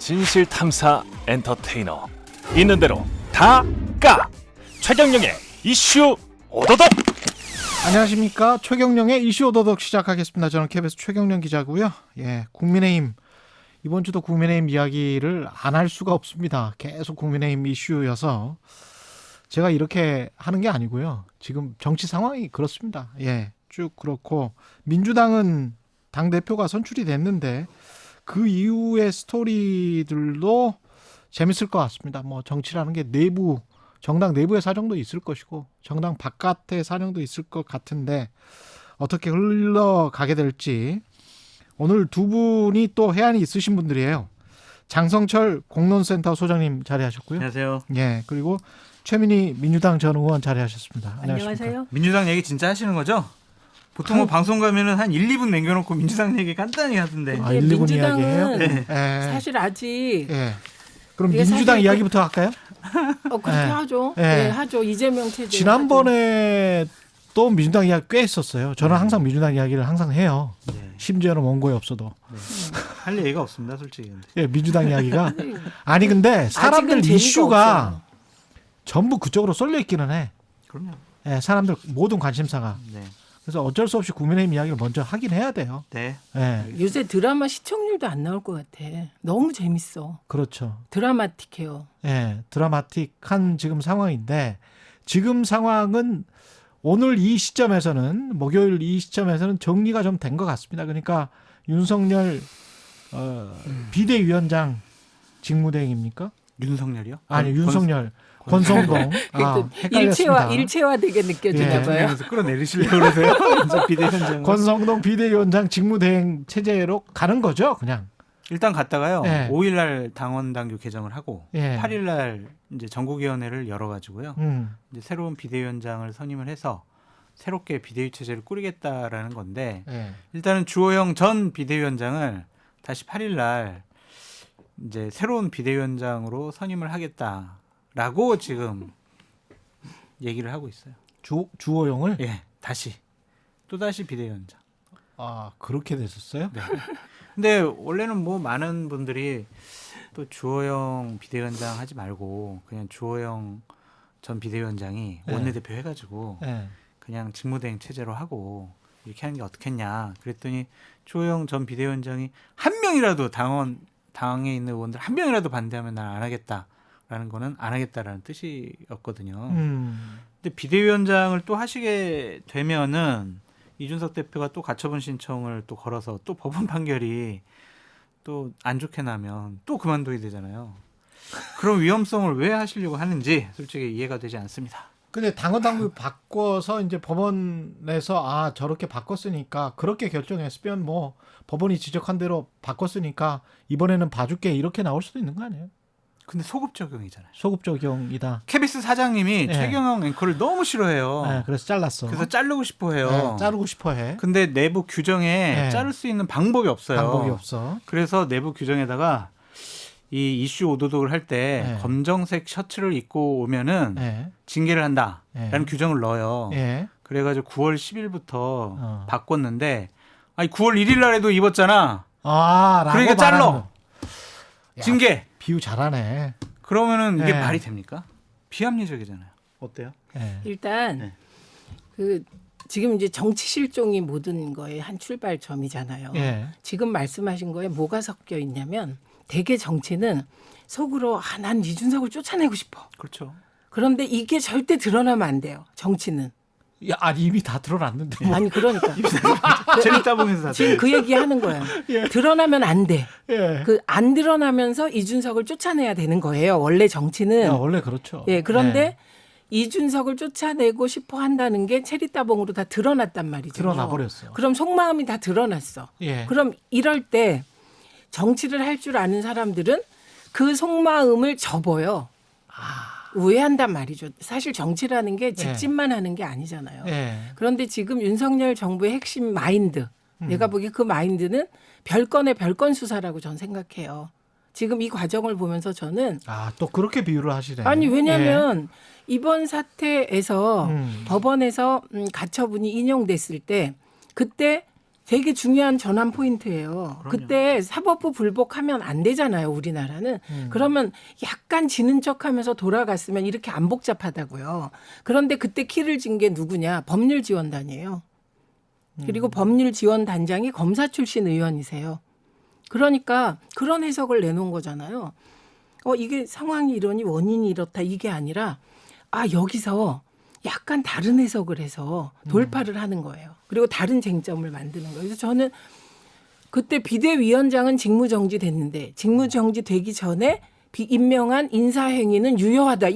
진실탐사 엔터테이너 있는 대로 다 까 최경영의 이슈 오도독. 안녕하십니까. 최경영의 이슈 오도독 시작하겠습니다. 저는 KBS 최경영 기자고요. 국민의힘 이번 주도 국민의힘 이야기를 안 할 수가 없습니다. 계속 국민의힘 이슈여서 제가 이렇게 하는 게 아니고요. 지금 정치 상황이 그렇습니다. 쭉 그렇고 민주당은 당 대표가 선출이 됐는데 그 이후의 스토리들도 재밌을 것 같습니다. 뭐 정치라는 게 정당 내부의 사정도 있을 것이고 정당 바깥의 사정도 있을 것 같은데 어떻게 흘러가게 될지 오늘 두 분이 또 해안이 있으신 분들이에요. 장성철 공론센터 소장님 자리하셨고요. 안녕하세요. 그리고 최민희 민주당 전 의원 자리하셨습니다. 안녕하세요. 민주당 얘기 진짜 하시는 거죠? 보통 뭐 방송 가면은 한 1, 2분 남겨놓고 민주당 얘기 간단히 하던데. 1, 2분 이야기해요? 민주당은 사실 아직 그럼 민주당 이야기부터 할까요? 그렇게 하죠. 하죠. 이재명 체제. 지난번에 또 민주당 이야기 꽤 했었어요. 저는 항상 민주당 이야기를 항상 해요. 심지어는 원고에 없어도. 할 얘기가 없습니다, 솔직히. 민주당 이야기가. 아니 근데 사람들 이슈가 없어요. 전부 그쪽으로 쏠려 있기는 해. 그럼요. 사람들 모든 관심사가. 그래서 어쩔 수 없이 국민의힘 이야기를 먼저 하긴 해야 돼요. 요새 드라마 시청률도 안 나올 것 같아. 너무 재밌어. 그렇죠. 드라마틱해요. 드라마틱한 지금 상황인데 지금 상황은 오늘 이 시점에서는 목요일 이 시점에서는 정리가 좀 된 것 같습니다. 그러니까 윤석열 비대위원장 직무대행입니까? 윤석열이요? 아니 윤석열. 권성동. 헷갈렸습니다. 일체화되게 느껴지나 봐요. 그래서 끌어내리시려고 그러세요? 비대위원장. 권성동 비대위원장 직무대행 체제로 가는 거죠, 그냥. 일단 갔다가요. 5일날 당원 당규 개정을 하고 8일날 이제 전국위원회를 열어가지고요. 이제 새로운 비대위원장을 선임을 해서 새롭게 비대위 체제를 꾸리겠다라는 건데 일단은 주호영 전 비대위원장을 다시 8일날 이제 새로운 비대위원장으로 선임을 하겠다라고 지금 얘기를 하고 있어요. 주호영을? 다시 또다시 비대위원장. 아, 그렇게 됐었어요? 네. 근데 원래는 뭐 많은 분들이 또 주호영 비대위원장 하지 말고 그냥 주호영 전 비대위원장이 원내대표 해가지고 그냥 직무대행 체제로 하고 이렇게 하는 게 어떻겠냐. 그랬더니 주호영 전 비대위원장이 한 명이라도 당에 있는 의원들 한 명이라도 반대하면 난 안 하겠다라는 거는 안 하겠다라는 뜻이었거든요. 근데 비대위원장을 또 하시게 되면은 이준석 대표가 또 가처분 신청을 또 걸어서 또 법원 판결이 또 안 좋게 나면 또 그만둬야 되잖아요. 그런 위험성을 왜 하시려고 하는지 솔직히 이해가 되지 않습니다. 근데 당원 당규 바꿔서 이제 법원에서 저렇게 바꿨으니까 그렇게 결정했으면 뭐 법원이 지적한 대로 바꿨으니까 이번에는 봐줄게 이렇게 나올 수도 있는 거 아니에요? 근데 소급 적용이잖아요. 소급 적용이다. KBS 사장님이 최경영 앵커를 너무 싫어해요. 그래서 잘랐어. 그래서 자르고 싶어해요. 자르고 싶어해. 근데 내부 규정에 자를 수 있는 방법이 없어요. 방법이 없어. 그래서 내부 규정에다가 이 이슈 오도독을 할 때 검정색 셔츠를 입고 오면은 징계를 한다라는 규정을 넣어요. 그래가지고 9월 10일부터 바꿨는데 9월 1일 날에도 입었잖아. 그러니까 잘라. 징계. 비유 잘하네. 그러면은 이게 말이 됩니까? 비합리적이잖아요. 어때요? 일단 지금 이제 정치 실종이 모든 거의 한 출발점이잖아요. 지금 말씀하신 거에 뭐가 섞여 있냐면 대개 정치는 속으로 난 이준석을 쫓아내고 싶어. 그렇죠. 그런데 이게 절대 드러나면 안 돼요. 정치는. 이미 다 드러났는데. 아니 그러니까. 제일 따봉해서 지금 그 얘기 하는 거예요. 드러나면 안 돼. 안 드러나면서 이준석을 쫓아내야 되는 거예요. 원래 정치는. 원래 그렇죠. 그런데 이준석을 쫓아내고 싶어 한다는 게 체리따봉으로 다 드러났단 말이죠. 드러나 버렸어. 그럼 속마음이 다 드러났어. 그럼 이럴 때 정치를 할 줄 아는 사람들은 그 속마음을 접어요. 우회한단 말이죠. 사실 정치라는 게 직진만 하는 게 아니잖아요. 그런데 지금 윤석열 정부의 핵심 마인드, 내가 보기에 그 마인드는 별건의 별건 수사라고 저는 생각해요. 지금 이 과정을 보면서 저는 또 그렇게 비유를 하시네. 아니 왜냐하면 이번 사태에서 법원에서 가처분이 인용됐을 때 그때 되게 중요한 전환 포인트예요. 그럼요. 그때 사법부 불복하면 안 되잖아요, 우리나라는. 그러면 약간 지는 척하면서 돌아갔으면 이렇게 안 복잡하다고요. 그런데 그때 키를 진 게 누구냐? 법률지원단이에요. 그리고 법률지원단장이 검사 출신 의원이세요. 그러니까 그런 해석을 내놓은 거잖아요. 이게 상황이 이러니 원인이 이렇다 이게 아니라 여기서 약간 다른 해석을 해서 돌파를 하는 거예요. 그리고 다른 쟁점을 만드는 거예요. 그래서 저는 그때 비대위원장은 직무정지 됐는데 직무정지 되기 전에 임명한 인사행위는 유효하다.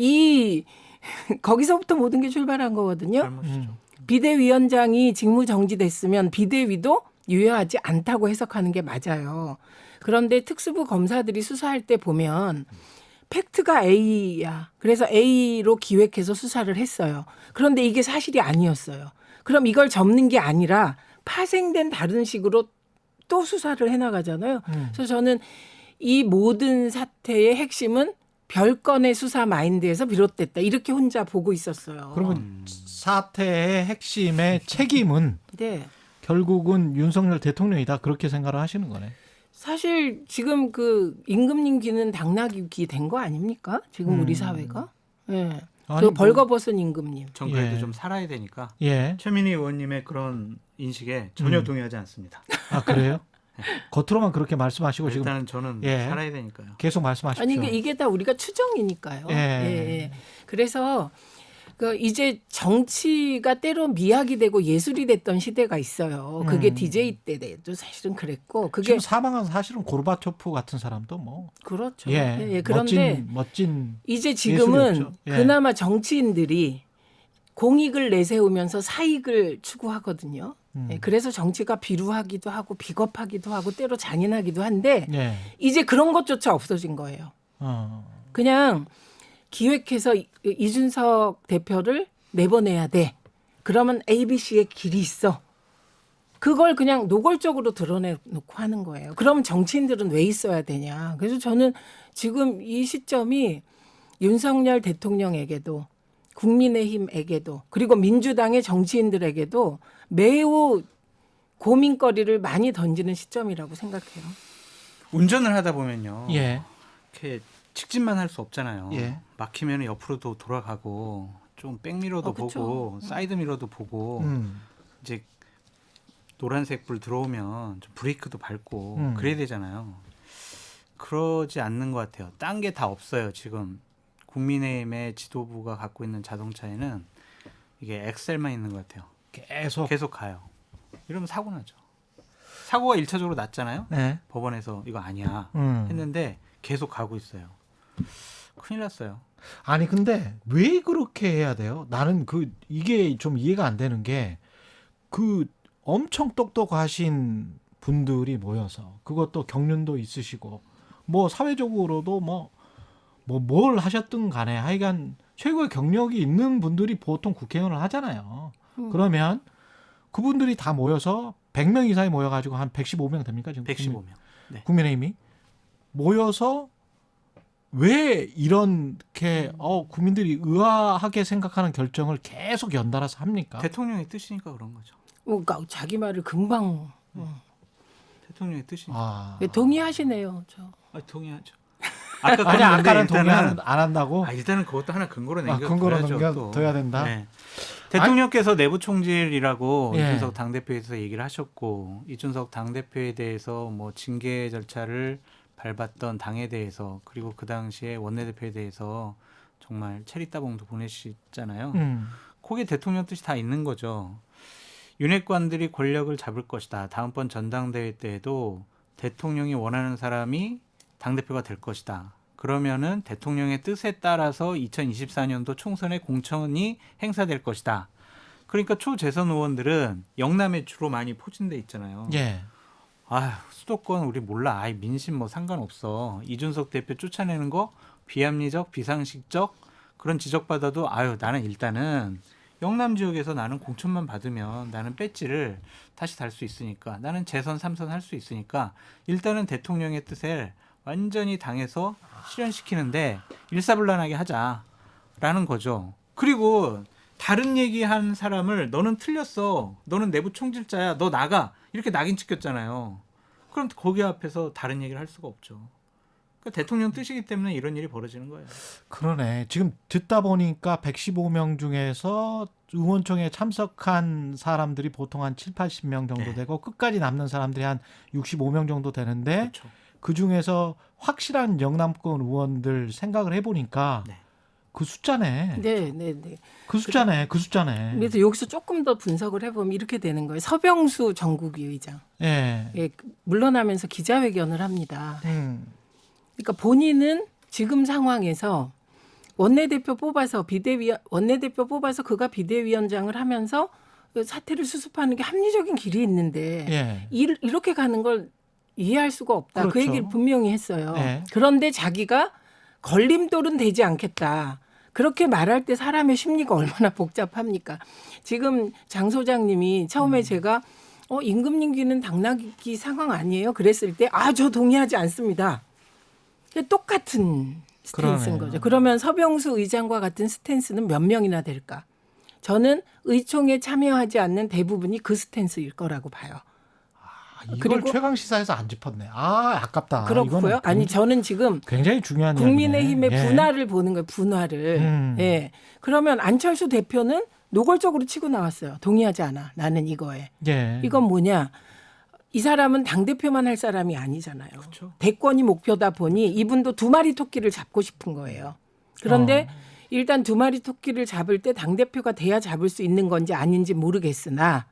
거기서부터 모든 게 출발한 거거든요. 잘못이죠. 비대위원장이 직무정지됐으면 비대위도 유효하지 않다고 해석하는 게 맞아요. 그런데 특수부 검사들이 수사할 때 보면 팩트가 A야. 그래서 A로 기획해서 수사를 했어요. 그런데 이게 사실이 아니었어요. 그럼 이걸 접는 게 아니라 파생된 다른 식으로 또 수사를 해나가잖아요. 그래서 저는 이 모든 사태의 핵심은 별건의 수사 마인드에서 비롯됐다. 이렇게 혼자 보고 있었어요. 그러면 사태의 핵심의 책임은 네. 결국은 윤석열 대통령이다. 그렇게 생각을 하시는 거네. 사실 지금 그 임금님 귀는 당나귀 귀 된 거 아닙니까? 지금 우리 사회가. 예. 아니, 그 벌거벗은 임금님. 전 그래도 예. 좀 살아야 되니까 예. 최민희 의원님의 그런 인식에 전혀 동의하지 않습니다. 아 그래요? 겉으로만 그렇게 말씀하시고 지금 일단은 저는 예. 살아야 되니까요. 계속 말씀하십시오. 아니 이게 다 우리가 추정이니까요. 예. 예. 그래서 이제 정치가 때로 미학이 되고 예술이 됐던 시대가 있어요. 그게 DJ 때도 사실은 그랬고 그게 지금 사망한 사실은 고르바초프 같은 사람도 뭐 그렇죠. 예. 그런데 멋진 이제 지금은 예술이었죠. 예. 그나마 정치인들이 공익을 내세우면서 사익을 추구하거든요. 예, 그래서 정치가 비루하기도 하고 비겁하기도 하고 때로 잔인하기도 한데 예. 이제 그런 것조차 없어진 거예요. 그냥 기획해서 이준석 대표를 내보내야 돼. 그러면 ABC의 길이 있어. 그걸 그냥 노골적으로 드러내놓고 하는 거예요. 그러면 정치인들은 왜 있어야 되냐. 그래서 저는 지금 이 시점이 윤석열 대통령에게도 국민의힘에게도 그리고 민주당의 정치인들에게도 매우 고민거리를 많이 던지는 시점이라고 생각해요. 운전을 하다 보면요. 예. 이렇게 직진만 할 수 없잖아요. 예. 막히면 옆으로도 돌아가고 좀 백미러도 그쵸. 보고 사이드미러도 보고 이제 노란색 불 들어오면 좀 브레이크도 밟고 그래야 되잖아요. 그러지 않는 것 같아요. 딴 게 다 없어요. 지금 국민의힘의 지도부가 갖고 있는 자동차에는 이게 엑셀만 있는 것 같아요. 계속 가요. 이러면 사고 나죠. 사고가 1차적으로 났잖아요. 네. 법원에서 이거 아니야 했는데 계속 가고 있어요. 큰일 났어요. 아니 근데 왜 그렇게 해야 돼요? 나는 이게 좀 이해가 안 되는 게 엄청 똑똑하신 분들이 모여서 그것도 경륜도 있으시고 뭐 사회적으로도 뭘 하셨든 간에 하여간 최고의 경력이 있는 분들이 보통 국회의원을 하잖아요. 그러면 그분들이 다 모여서 100명 이상이 모여가지고 한 115명 됩니까 지금? 115명. 네. 국민의힘이 모여서 왜 이렇게 국민들이 의아하게 생각하는 결정을 계속 연달아서 합니까? 대통령의 뜻이니까 그런 거죠. 그러니까 자기 말을 금방 대통령의 뜻이니까. 동의하시네요. 동의하죠. 아까는 동의 안 한다고? 일단은 그것도 하나 근거로 근거로 넘겨둬야 된다. 네. 대통령께서 내부 총질이라고 예. 이준석 당대표에서 얘기를 하셨고 이준석 당대표에 대해서 뭐 징계 절차를 밟았던 당에 대해서 그리고 그 당시에 원내대표에 대해서 정말 체리따봉도 보내시잖아요. 거기에 대통령 뜻이 다 있는 거죠. 윤핵관들이 권력을 잡을 것이다. 다음번 전당대회 때에도 대통령이 원하는 사람이 당대표가 될 것이다. 그러면은 대통령의 뜻에 따라서 2024년도 총선의 공천이 행사될 것이다. 그러니까 초재선 의원들은 영남에 주로 많이 포진돼 있잖아요. 예. 수도권 우리 몰라. 민심 뭐 상관없어. 이준석 대표 쫓아내는 거 비합리적, 비상식적 그런 지적받아도 나는 일단은 영남 지역에서 나는 공천만 받으면 나는 배지를 다시 달 수 있으니까 나는 재선 3선 할 수 있으니까 일단은 대통령의 뜻을 완전히 당에서 실현시키는데 일사불란하게 하자라는 거죠. 그리고 다른 얘기한 사람을 너는 틀렸어. 너는 내부 총질자야. 너 나가. 이렇게 낙인 찍혔잖아요. 그럼 거기 앞에서 다른 얘기를 할 수가 없죠. 그러니까 대통령 뜻이기 때문에 이런 일이 벌어지는 거예요. 그러네. 지금 듣다 보니까 115명 중에서 의원총회에 참석한 사람들이 보통 한 7, 80명 정도 네. 되고 끝까지 남는 사람들이 한 65명 정도 되는데 그렇죠. 그 중에서 확실한 영남권 의원들 생각을 해보니까 네. 그 숫자네. 네. 그 숫자네. 그 숫자네. 그래서 여기서 조금 더 분석을 해보면 이렇게 되는 거예요. 서병수 전국위 의장. 예. 예, 물러나면서 기자회견을 합니다. 음. 그러니까 본인은 지금 상황에서 원내대표 뽑아서 그가 비대위원장을 하면서 그 사태를 수습하는 게 합리적인 길이 있는데 예. 이렇게 가는 걸 이해할 수가 없다. 그 그렇죠. 얘기를 분명히 했어요. 네. 그런데 자기가 걸림돌은 되지 않겠다. 그렇게 말할 때 사람의 심리가 얼마나 복잡합니까? 지금 장 소장님이 처음에 제가 임금님기는 당나귀 상황 아니에요? 그랬을 때 저 동의하지 않습니다. 똑같은 스탠스인 그러네요. 거죠. 그러면 서병수 의장과 같은 스탠스는 몇 명이나 될까? 저는 의총에 참여하지 않는 대부분이 그 스탠스일 거라고 봐요. 이걸 그리고- 최강 시사에서 안 짚었네. 아깝다. 그렇고요. 이거는 아니 저는 지금 굉장히 중요한 국민의힘의 이야기네. 예. 분화를 보는 거예요. 분화를. 예. 그러면 안철수 대표는 노골적으로 치고 나왔어요. 동의하지 않아. 나는 이거에. 예. 이건 뭐냐? 이 사람은 당대표만 할 사람이 아니잖아요. 그렇죠. 대권이 목표다 보니 이분도 두 마리 토끼를 잡고 싶은 거예요. 그런데 일단 두 마리 토끼를 잡을 때 당대표가 돼야 잡을 수 있는 건지 아닌지 모르겠으나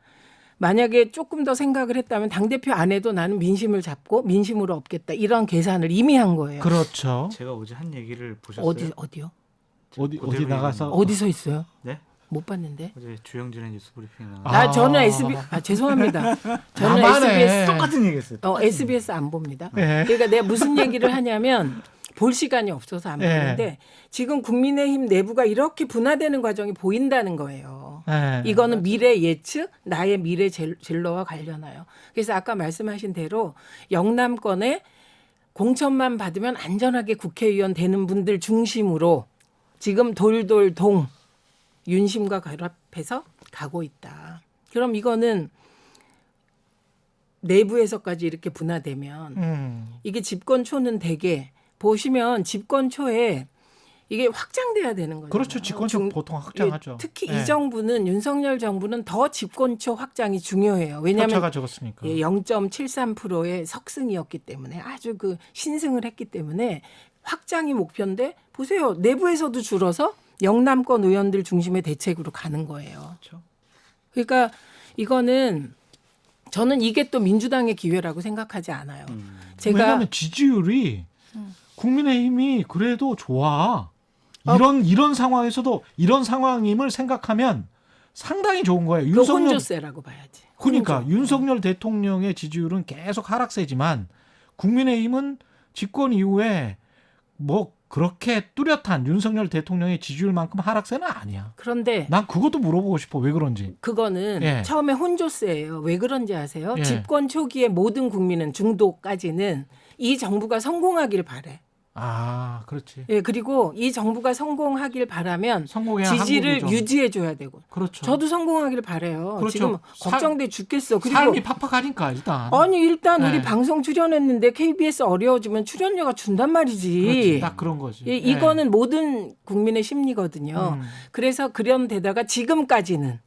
만약에 조금 더 생각을 했다면 당대표 안 해도 나는 민심을 잡고 민심으로 얻겠다. 이런 계산을 이미 한 거예요. 그렇죠. 제가 어제 한 얘기를 보셨어요? 어디요? 어디 그대로 나가서 어디서 있어요? 네? 못 봤는데. 어제 주영진의 뉴스 브리핑에 나가. 저는 죄송합니다. 저는 나만해. SBS 똑같은 얘기했어요. SBS 안 봅니다. 예. 그러니까 내가 무슨 얘기를 하냐면 볼 시간이 없어서 안 예. 보는데 지금 국민의힘 내부가 이렇게 분화되는 과정이 보인다는 거예요. 예. 이거는 미래 예측, 나의 미래 진로와 관련하여. 그래서 아까 말씀하신 대로 영남권에 공천만 받으면 안전하게 국회의원 되는 분들 중심으로 지금 돌돌동 윤심과 결합해서 가고 있다. 그럼 이거는 내부에서까지 이렇게 분화되면 이게 집권초는 되게 보시면 집권초에 이게 확장돼야 되는 거죠. 그렇죠. 집권적 보통 확장하죠. 특히 예. 이 정부는 윤석열 정부는 더 집권초 확장이 중요해요. 왜냐하면 표차가 적었으니까. 0.73%의 석승이었기 때문에 아주 그 신승을 했기 때문에 확장이 목표인데 보세요. 내부에서도 줄어서 영남권 의원들 중심의 대책으로 가는 거예요. 그렇죠. 그러니까 이거는 저는 이게 또 민주당의 기회라고 생각하지 않아요. 제가 왜냐하면 지지율이 국민의힘이 그래도 좋아. 이런 상황에서도 이런 상황임을 생각하면 상당히 좋은 거예요. 그 혼조세라고 봐야지. 그러니까 혼조. 윤석열 대통령의 지지율은 계속 하락세지만 국민의힘은 집권 이후에 뭐 그렇게 뚜렷한 윤석열 대통령의 지지율만큼 하락세는 아니야. 그런데 난 그것도 물어보고 싶어. 왜 그런지. 그거는 예. 처음에 혼조세예요. 왜 그런지 아세요? 예. 집권 초기에 모든 국민은 중도까지는 이 정부가 성공하길 바래. 그렇지. 예, 그리고 이 정부가 성공하길 바라면 성공해야 지지를 한국이 좀- 유지해 줘야 되고. 그렇죠. 저도 성공하길 바래요. 그렇죠. 지금 걱정돼 죽겠어. 그리고 삶이 팍팍하니까 일단. 아니 일단 우리 네. 방송 출연했는데 KBS 어려워지면 출연료가 준단 말이지. 그렇지. 딱 그런 거지. 예, 이거는 모든 국민의 심리거든요. 그래서 그런데다가 지금까지는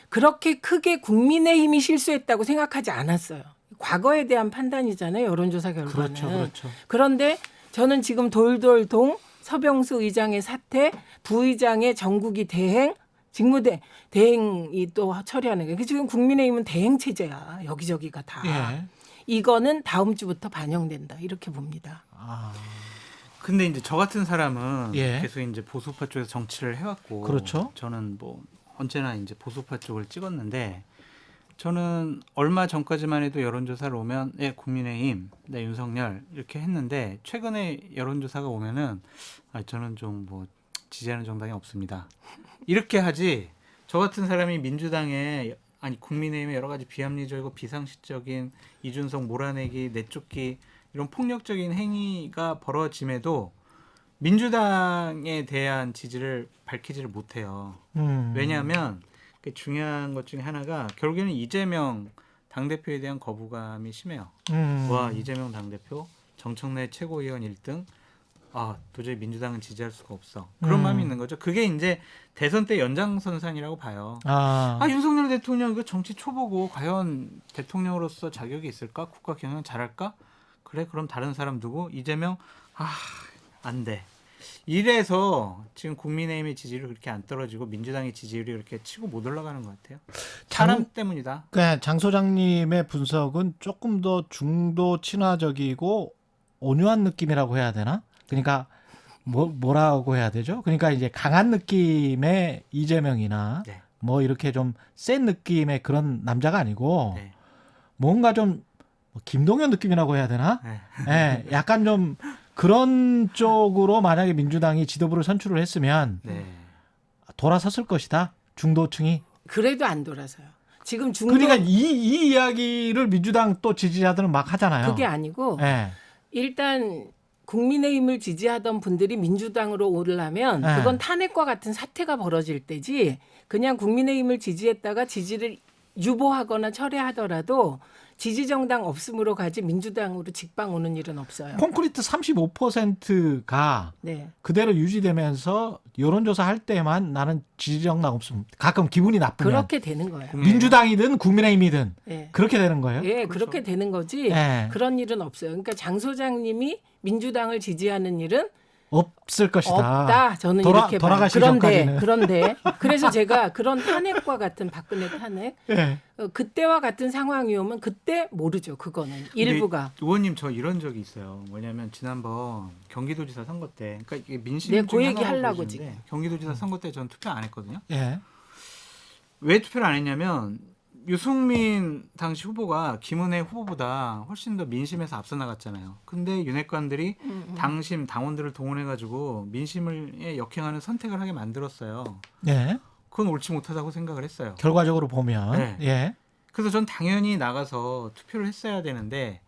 그렇게 크게 국민의힘이 실수했다고 생각하지 않았어요. 과거에 대한 판단이잖아요. 여론조사 결과는. 그렇죠. 그런데 저는 지금 돌돌동 서병수 의장의 사태, 부의장의 정국이 대행, 직무대행이 또 처리하는 거예요. 지금 국민의힘은 대행 체제야. 여기저기가 다. 예. 이거는 다음 주부터 반영된다. 이렇게 봅니다. 근데 이제 저 같은 사람은 예. 계속 이제 보수파 쪽에서 정치를 해왔고, 그렇죠. 저는 뭐 언제나 이제 보수파 쪽을 찍었는데, 저는 얼마 전까지만 해도 여론조사를 오면 국민의힘, 윤석열 이렇게 했는데 최근에 여론조사가 오면은 저는 좀 뭐 지지하는 정당이 없습니다. 이렇게 하지. 저 같은 사람이 민주당에 국민의힘의 여러 가지 비합리적이고 비상식적인 이준석 몰아내기, 내쫓기 이런 폭력적인 행위가 벌어짐에도 민주당에 대한 지지를 밝히지를 못해요. 왜냐하면 그 중요한 것 중에 하나가 결국에는 이재명 당대표에 대한 거부감이 심해요. 와, 이재명 당대표 정청래 최고위원 1등. 아, 도저히 민주당은 지지할 수가 없어. 그런 마음이 있는 거죠. 그게 이제 대선 때 연장선상이라고 봐요. 윤석열 대통령 그 정치 초보고 과연 대통령으로서 자격이 있을까? 국가 경영 잘할까? 그래, 그럼 다른 사람 두고 이재명 안 돼. 이래서 지금 국민의힘의 지지율이 그렇게 안 떨어지고 민주당의 지지율이 그렇게 치고 못 올라가는 것 같아요. 사람 때문이다. 장 소장님의 분석은 조금 더 중도 친화적이고 온유한 느낌이라고 해야 되나? 그러니까 뭐라고 해야 되죠? 그러니까 이제 강한 느낌의 이재명이나 네. 뭐 이렇게 좀 센 느낌의 그런 남자가 아니고 네. 뭔가 좀 김동연 느낌이라고 해야 되나? 네. 네, 약간 좀 그런 쪽으로 만약에 민주당이 지도부를 선출을 했으면 네. 돌아섰을 것이다. 중도층이. 그래도 안 돌아서요. 지금 중도 그러니까 이 이야기를 민주당 또 지지자들은 막 하잖아요. 그게 아니고 네. 일단 국민의힘을 지지하던 분들이 민주당으로 오르려면 네. 그건 탄핵과 같은 사태가 벌어질 때지 그냥 국민의힘을 지지했다가 지지를 유보하거나 철회하더라도 지지정당 없음으로 가지 민주당으로 직방 오는 일은 없어요. 콘크리트 35%가 네. 그대로 유지되면서 여론조사 할 때만 나는 지지정당 없음. 가끔 기분이 나쁘면. 그렇게 되는 거예요. 민주당이든 국민의힘이든 네. 그렇게 되는 거예요. 예, 그렇게 되는 거지. 네. 그런 일은 없어요. 그러니까 장 소장님이 민주당을 지지하는 일은 없을 것이다. 없다. 저는 이렇게 봐요. 돌아가시기 전까지는. 그런데 그래서 제가 그런 탄핵과 같은 박근혜 탄핵 네. 그때와 같은 상황이 오면 그때 모르죠. 그거는 일부가. 의원님 저 이런 적이 있어요. 뭐냐면 지난번 경기도지사 선거 때, 그러니까 이게 민심 네, 중에 그 얘기 하나라고 하려고 보시는데 지금. 경기도지사 선거 때 전 투표 안 했거든요. 예. 왜 투표를 안 했냐면 유승민 당시 후보가 김은혜 후보보다 훨씬 더 민심에서 앞서 나갔잖아요. 근데 윤핵관들이 당심 당원들을 동원해가지고 민심을 역행하는 선택을 하게 만들었어요. 예. 그건 옳지 못하다고 생각을 했어요. 결과적으로 보면. 네. 예. 그래서 전 당연히 나가서 투표를 했어야 되는데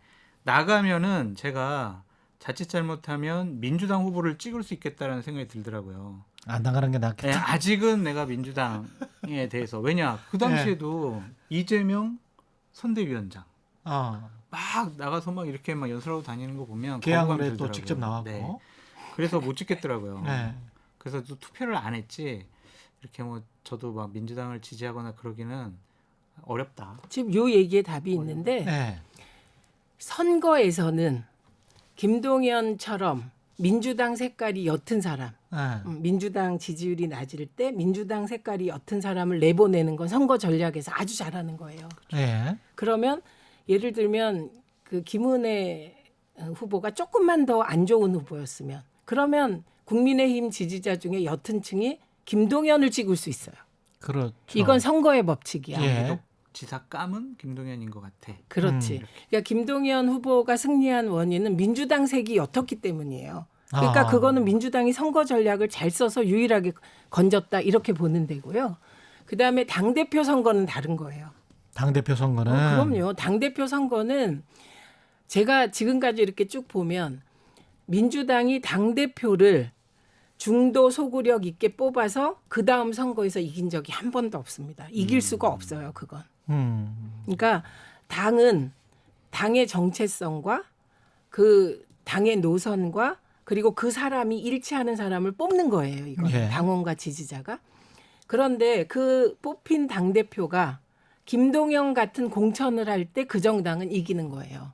나가면은 제가 자칫 잘못하면 민주당 후보를 찍을 수 있겠다라는 생각이 들더라고요. 안 나가는 게 낫겠다. 네, 아직은 내가 민주당에 대해서 왜냐 그 당시에도 이재명 선대위원장 막 나가서 막 이렇게 막 연설하고 다니는 거 보면 개항을 거부감이 해 또 들더라고요. 직접 나왔고. 네. 그래서 못 찍겠더라고요. 네. 그래서 또 투표를 안 했지 이렇게 뭐 저도 막 민주당을 지지하거나 그러기는 어렵다. 지금 요 얘기에 답이 있는데 네. 선거에서는 김동연처럼 민주당 색깔이 옅은 사람, 네. 민주당 지지율이 낮을 때 민주당 색깔이 옅은 사람을 내보내는 건 선거 전략에서 아주 잘하는 거예요. 네. 그러면 예를 들면 그 김은혜 후보가 조금만 더 안 좋은 후보였으면 그러면 국민의힘 지지자 중에 옅은 층이 김동연을 찍을 수 있어요. 그렇죠. 이건 선거의 법칙이야. 예. 지사감은 김동연인 것 같아. 그렇지. 그러니까 김동연 후보가 승리한 원인은 민주당 색이 옅었기 때문이에요. 그러니까 그거는 민주당이 선거 전략을 잘 써서 유일하게 건졌다 이렇게 보는 데고요. 그다음에 당대표 선거는 다른 거예요. 당대표 선거는. 그럼요. 당대표 선거는 제가 지금까지 이렇게 쭉 보면 민주당이 당대표를 중도 소구력 있게 뽑아서 그다음 선거에서 이긴 적이 한 번도 없습니다. 이길 수가 없어요. 그건. 그러니까 당은 당의 정체성과 그 당의 노선과 그리고 그 사람이 일치하는 사람을 뽑는 거예요. 이건 예. 당원과 지지자가. 그런데 그 뽑힌 당대표가 김동연 같은 공천을 할 때 그 정당은 이기는 거예요.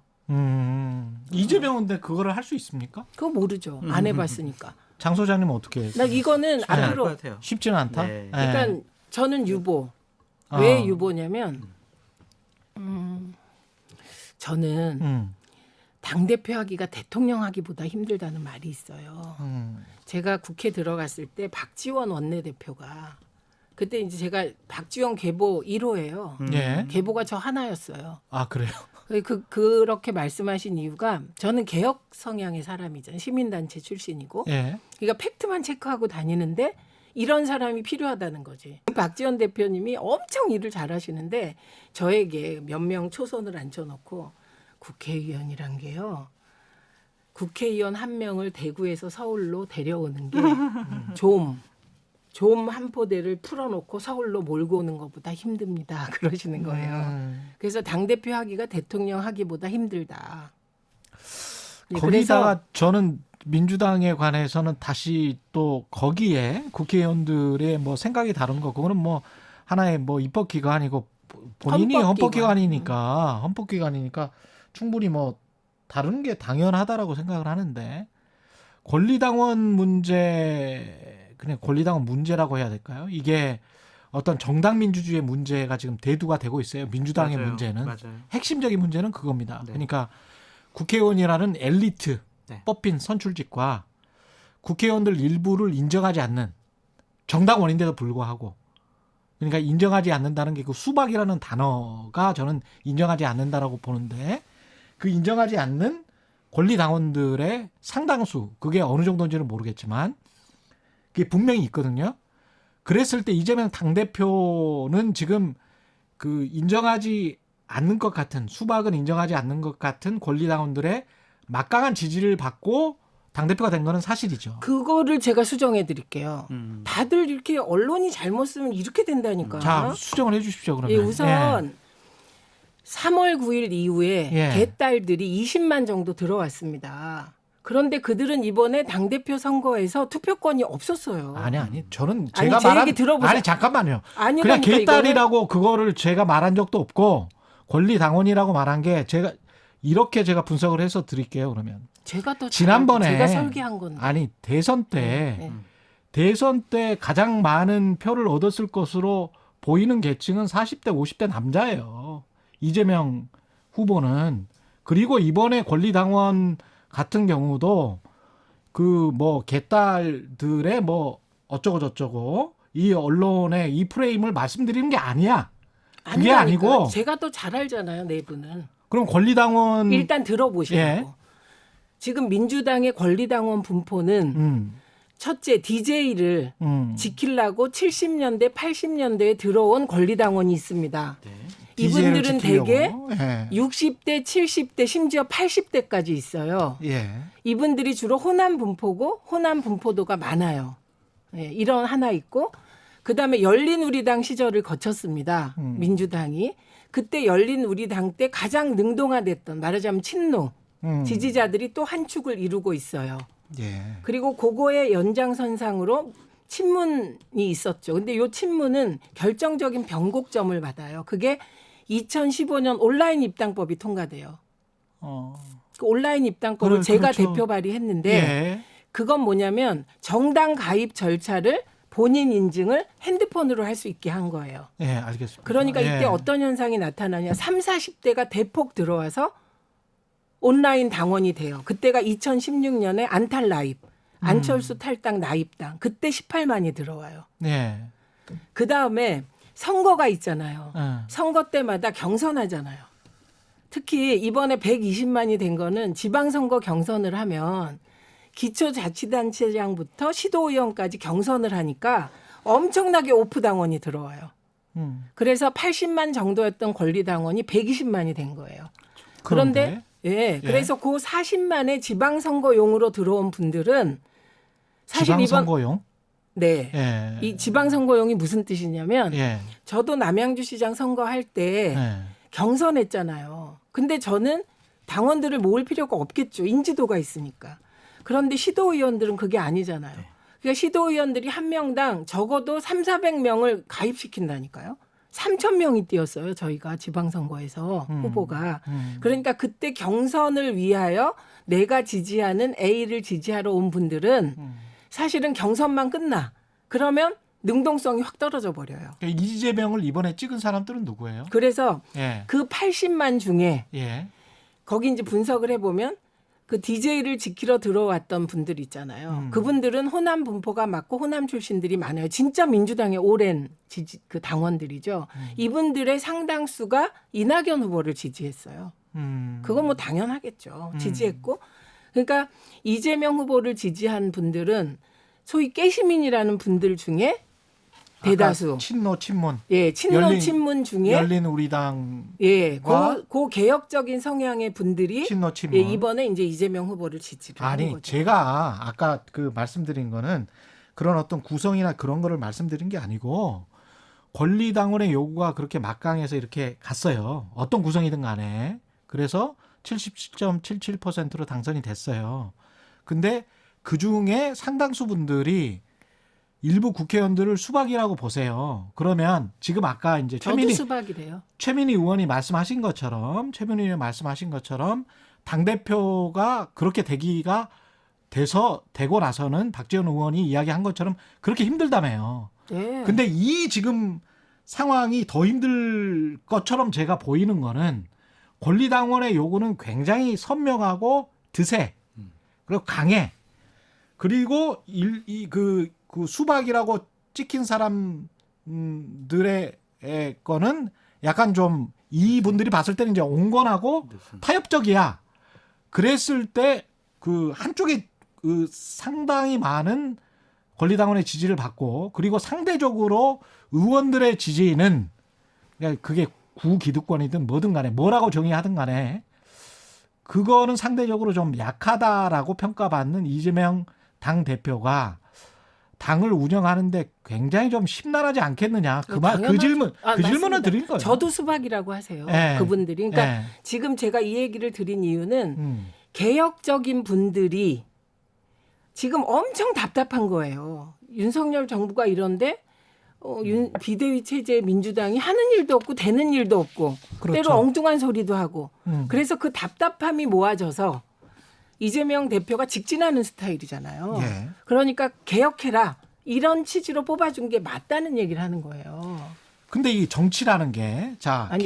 이재명은 근데 그거를 할 수 있습니까? 그거 모르죠. 안 해봤으니까. 장 소장님은 어떻게? 나 이거는 할 앞으로 것 같아요. 쉽지는 않다. 네. 예. 그러니까 저는 유보. 왜 유보냐면 저는 당대표 하기가 대통령 하기보다 힘들다는 말이 있어요. 제가 국회 들어갔을 때 박지원 원내대표가 그때 이제 제가 박지원 계보 1호예요. 예. 계보가 저 하나였어요. 아 그래요. 그렇게 말씀하신 이유가 저는 개혁 성향의 사람이잖아요. 시민단체 출신이고. 예. 그러니까 팩트만 체크하고 다니는데 이런 사람이 필요하다는 거지. 박지원 대표님이 엄청 일을 잘하시는데 저에게 몇 명 초선을 앉혀놓고 국회의원이란 게요. 국회의원 한 명을 대구에서 서울로 데려오는 게 좀 한 포대를 풀어놓고 서울로 몰고 오는 것보다 힘듭니다. 그러시는 거예요. 그래서 당대표 하기가 대통령 하기보다 힘들다. 네, 거기다가 저는 민주당에 관해서는 다시 또 거기에 국회의원들의 뭐 생각이 다른 거 그거는 뭐 하나의 뭐 입법기관이고 본인이 헌법기관이니까 충분히 뭐 다른 게 당연하다라고 생각을 하는데 권리당원 문제 그냥 권리당원 문제라고 해야 될까요? 이게 어떤 정당 민주주의의 문제가 지금 대두가 되고 있어요. 민주당의 맞아요. 문제는 맞아요. 핵심적인 문제는 그겁니다. 네. 그러니까 국회의원이라는 엘리트 네. 뽑힌 선출직과 국회의원들 일부를 인정하지 않는 정당원인데도 불구하고 그러니까 인정하지 않는다는 게 그 수박이라는 단어가 저는 인정하지 않는다라고 보는데 그 인정하지 않는 권리당원들의 상당수 그게 어느 정도인지는 모르겠지만 그게 분명히 있거든요. 그랬을 때 이재명 당대표는 지금 그 인정하지 않는 것 같은 수박은 인정하지 않는 것 같은 권리당원들의 막강한 지지를 받고 당대표가 된 거는 사실이죠. 그거를 제가 수정해 드릴게요. 다들 이렇게 언론이 잘못 쓰면 이렇게 된다니까. 자, 수정을 해 주십시오, 그러면. 예, 우선 3월 9일 이후에 개딸들이 20만 정도 들어왔습니다. 그런데 그들은 이번에 당대표 선거에서 투표권이 없었어요. 아니. 저는 아니, 제가 제 말한 얘기 들어보세요. 아니, 잠깐만요. 아니라니까, 그냥 개딸이라고 그거를 제가 말한 적도 없고 권리당원이라고 말한 게 제가 이렇게 제가 분석을 해서 드릴게요, 그러면. 제가 더 지난번에 제가 설계한 건데. 아니, 대선 때 네. 대선 때 가장 많은 표를 얻었을 것으로 보이는 계층은 40대, 50대 남자예요. 이재명 후보는. 그리고 이번에 권리당원 같은 경우도 그 뭐 개딸들의 뭐 어쩌고 저쩌고 이 언론의 이 프레임을 말씀드리는 게 아니야. 그게 아니라니까요. 아니고 제가 더 잘 알잖아요, 내부는. 그럼 권리당원 일단 들어보시라고. 예. 지금 민주당의 권리당원 분포는 첫째 DJ를 지키려고 70년대, 80년대에 들어온 권리당원이 있습니다. 네. 이분들은 대개 예. 60대, 70대, 심지어 80대까지 있어요. 예. 이분들이 주로 호남 분포고 호남 분포도가 많아요. 예, 이런 하나 있고 그다음에 열린우리당 시절을 거쳤습니다. 민주당이. 그때 열린우리당 때 가장 능동화됐던 말하자면 친노 지지자들이 또 한 축을 이루고 있어요. 예. 그리고 그거의 연장선상으로 친문이 있었죠. 근데 이 친문은 결정적인 변곡점을 받아요. 그게 2015년 온라인 입당법이 통과돼요. 그 온라인 입당법을 제가 그렇죠. 대표 발의했는데 예. 그건 뭐냐면 정당 가입 절차를 본인 인증을 핸드폰으로 할 수 있게 한 거예요. 예, 알겠습니다. 그러니까 이때 예. 어떤 현상이 나타나냐. 3, 40대가 대폭 들어와서 온라인 당원이 돼요. 그때가 2016년에 안탈 나입, 안철수 탈당 나입당. 그때 18만이 들어와요. 예. 그다음에 선거가 있잖아요. 예. 선거 때마다 경선하잖아요. 특히 이번에 120만이 된 거는 지방선거 경선을 하면 기초자치단체장부터 시도의원까지 경선을 하니까 엄청나게 오프 당원이 들어와요. 그래서 80만 정도였던 권리당원이 120만이 된 거예요. 그런데 그래서 그 40만의 지방선거용으로 들어온 분들은 사실 지방선거용? 네. 예. 이 지방선거용이 무슨 뜻이냐면 예. 저도 남양주시장 선거할 때 예. 경선했잖아요. 근데 저는 당원들을 모을 필요가 없겠죠. 인지도가 있으니까. 그런데 시도의원들은 그게 아니잖아요. 그러니까 시도의원들이 한 명당 적어도 300~400명을 가입시킨다니까요. 3,000명이 뛰었어요. 저희가 지방선거에서 후보가. 그러니까 그때 경선을 위하여 내가 지지하는 A를 지지하러 온 분들은 사실은 경선만 끝나. 그러면 능동성이 확 떨어져 버려요. 그러니까 이재명을 이번에 찍은 사람들은 누구예요? 그래서 예. 그 80만 중에 예. 거기 이제 분석을 해보면 그 DJ를 지키러 들어왔던 분들 있잖아요. 그분들은 호남 분포가 맞고 호남 출신들이 많아요. 진짜 민주당의 오랜 그 당원들이죠. 이분들의 상당수가 이낙연 후보를 지지했어요. 그건 뭐 당연하겠죠. 지지했고. 그러니까 이재명 후보를 지지한 분들은 소위 깨시민이라는 분들 중에 대다수. 친노 친문. 예, 친노 친문 중에 열린 우리당. 예, 그 개혁적인 성향의 분들이 친노 친문. 예, 이번에 이제 이재명 후보를 지지를 하는 아니 거죠. 제가 아까 그 말씀드린 거는 그런 어떤 구성이나 그런 거를 말씀드린 게 아니고 권리당원의 요구가 그렇게 막강해서 이렇게 갔어요. 어떤 구성이든 간에. 그래서 77.77%로 당선이 됐어요. 근데 그중에 상당수 분들이 일부 국회의원들을 수박이라고 보세요. 그러면 지금 아까 이제 저도 수박이래요. 최민희 의원이 말씀하신 것처럼 당대표가 그렇게 되고 나서는 박지원 의원이 이야기한 것처럼 그렇게 힘들다며요. 네. 근데 이 지금 상황이 더 힘들 것처럼 제가 보이는 거는 권리당원의 요구는 굉장히 선명하고 드세. 그리고 강해. 그리고 그 수박이라고 찍힌 사람들의 거는 약간 좀 이분들이 봤을 때는 이제 온건하고 타협적이야. 그랬을 때 그 한쪽에 그 상당히 많은 권리당원의 지지를 받고 그리고 상대적으로 의원들의 지지는 그러니까 그게 구기득권이든 뭐든 간에 뭐라고 정의하든 간에 그거는 상대적으로 좀 약하다라고 평가받는 이재명 당대표가 당을 운영하는데 굉장히 좀 심란하지 않겠느냐. 그 질문을 드린 거예요. 저도 수박이라고 하세요. 네. 그분들이. 그러니까 네. 지금 제가 이 얘기를 드린 이유는 개혁적인 분들이 지금 엄청 답답한 거예요. 윤석열 정부가 이런데 비대위 체제 민주당이 하는 일도 없고 되는 일도 없고 그렇죠. 때로 엉뚱한 소리도 하고 그래서 그 답답함이 모아져서 이재명 대표가 직진하는 스타일이잖아요. 예. 그러니까 개혁해라 이런 취지로 뽑아준 게 맞다는 얘기를 하는 거예요. 근데 이 정치라는 게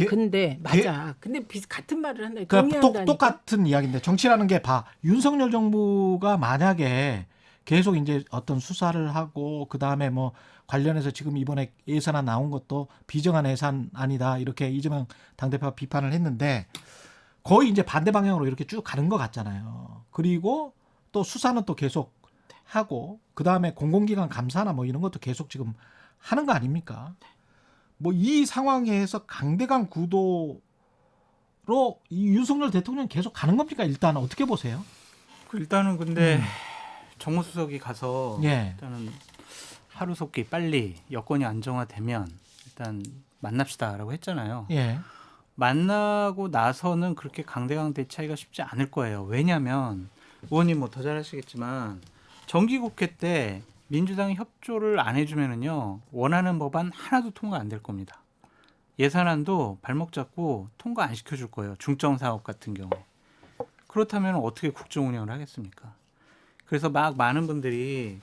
근데 맞아. 근데 같은 말을 한다. 그러니까 동의한다니까. 똑같은 이야기인데 정치라는 게 윤석열 정부가 만약에 계속 이제 어떤 수사를 하고 그다음에 뭐 관련해서 지금 이번에 예산안 나온 것도 비정한 예산안이다 이렇게 이재명 당대표가 비판을 했는데 거의 이제 반대 방향으로 이렇게 쭉 가는 것 같잖아요. 그리고 또 수사는 또 계속 하고 그다음에 공공기관 감사나 뭐 이런 것도 계속 지금 하는 거 아닙니까? 뭐 이 상황에서 강대강 구도로 이 윤석열 대통령 계속 가는 겁니까? 일단 어떻게 보세요? 일단은 근데 정무수석이 가서 예. 일단은 하루속히 빨리 여건이 안정화되면 일단 만납시다라고 했잖아요. 예. 만나고 나서는 그렇게 강대강 대치하기가 쉽지 않을 거예요. 왜냐하면 의원님 뭐 더 잘하시겠지만 정기국회 때 민주당이 협조를 안 해주면은요 원하는 법안 하나도 통과 안 될 겁니다. 예산안도 발목 잡고 통과 안 시켜줄 거예요. 중점 사업 같은 경우. 그렇다면 어떻게 국정 운영을 하겠습니까? 그래서 막 많은 분들이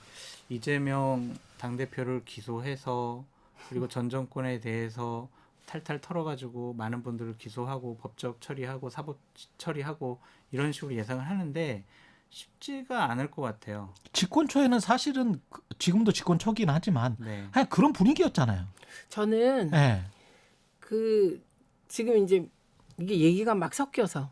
이재명 당대표를 기소해서 그리고 전 정권에 대해서 탈탈 털어가지고 많은 분들을 기소하고 법적 처리하고 사법 처리하고 이런 식으로 예상을 하는데 쉽지가 않을 것 같아요. 집권 초에는 사실은 지금도 집권 초긴 하지만 네. 그냥 그런 분위기였잖아요. 저는 네. 지금 이제 이게 얘기가 막 섞여서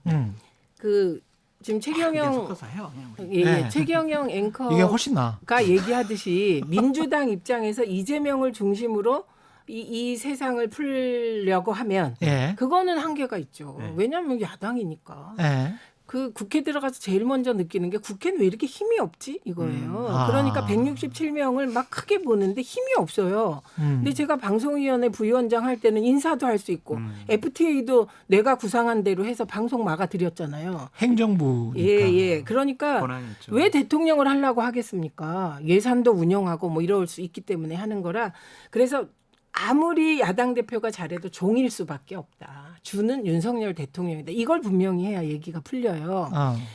지금 최경영 섞어서 해요. 그냥. 네. 최경영 앵커가 이게 훨씬 나. 얘기하듯이 민주당 입장에서 이재명을 중심으로 이 세상을 풀려고 하면 예. 그거는 한계가 있죠. 네. 왜냐하면 야당이니까. 예. 그 국회 들어가서 제일 먼저 느끼는 게 국회는 왜 이렇게 힘이 없지 이거예요. 그러니까 167명을 막 크게 보는데 힘이 없어요. 근데 제가 방송위원회 부위원장 할 때는 인사도 할 수 있고 FTA도 내가 구상한 대로 해서 방송 막아드렸잖아요. 행정부니까. 예. 그러니까 권한이 있죠. 왜 대통령을 하려고 하겠습니까? 예산도 운영하고 뭐 이럴 수 있기 때문에 하는 거라. 그래서 아무리 야당 대표가 잘해도 종일 수밖에 없다. 주는 윤석열 대통령이다. 이걸 분명히 해야 얘기가 풀려요.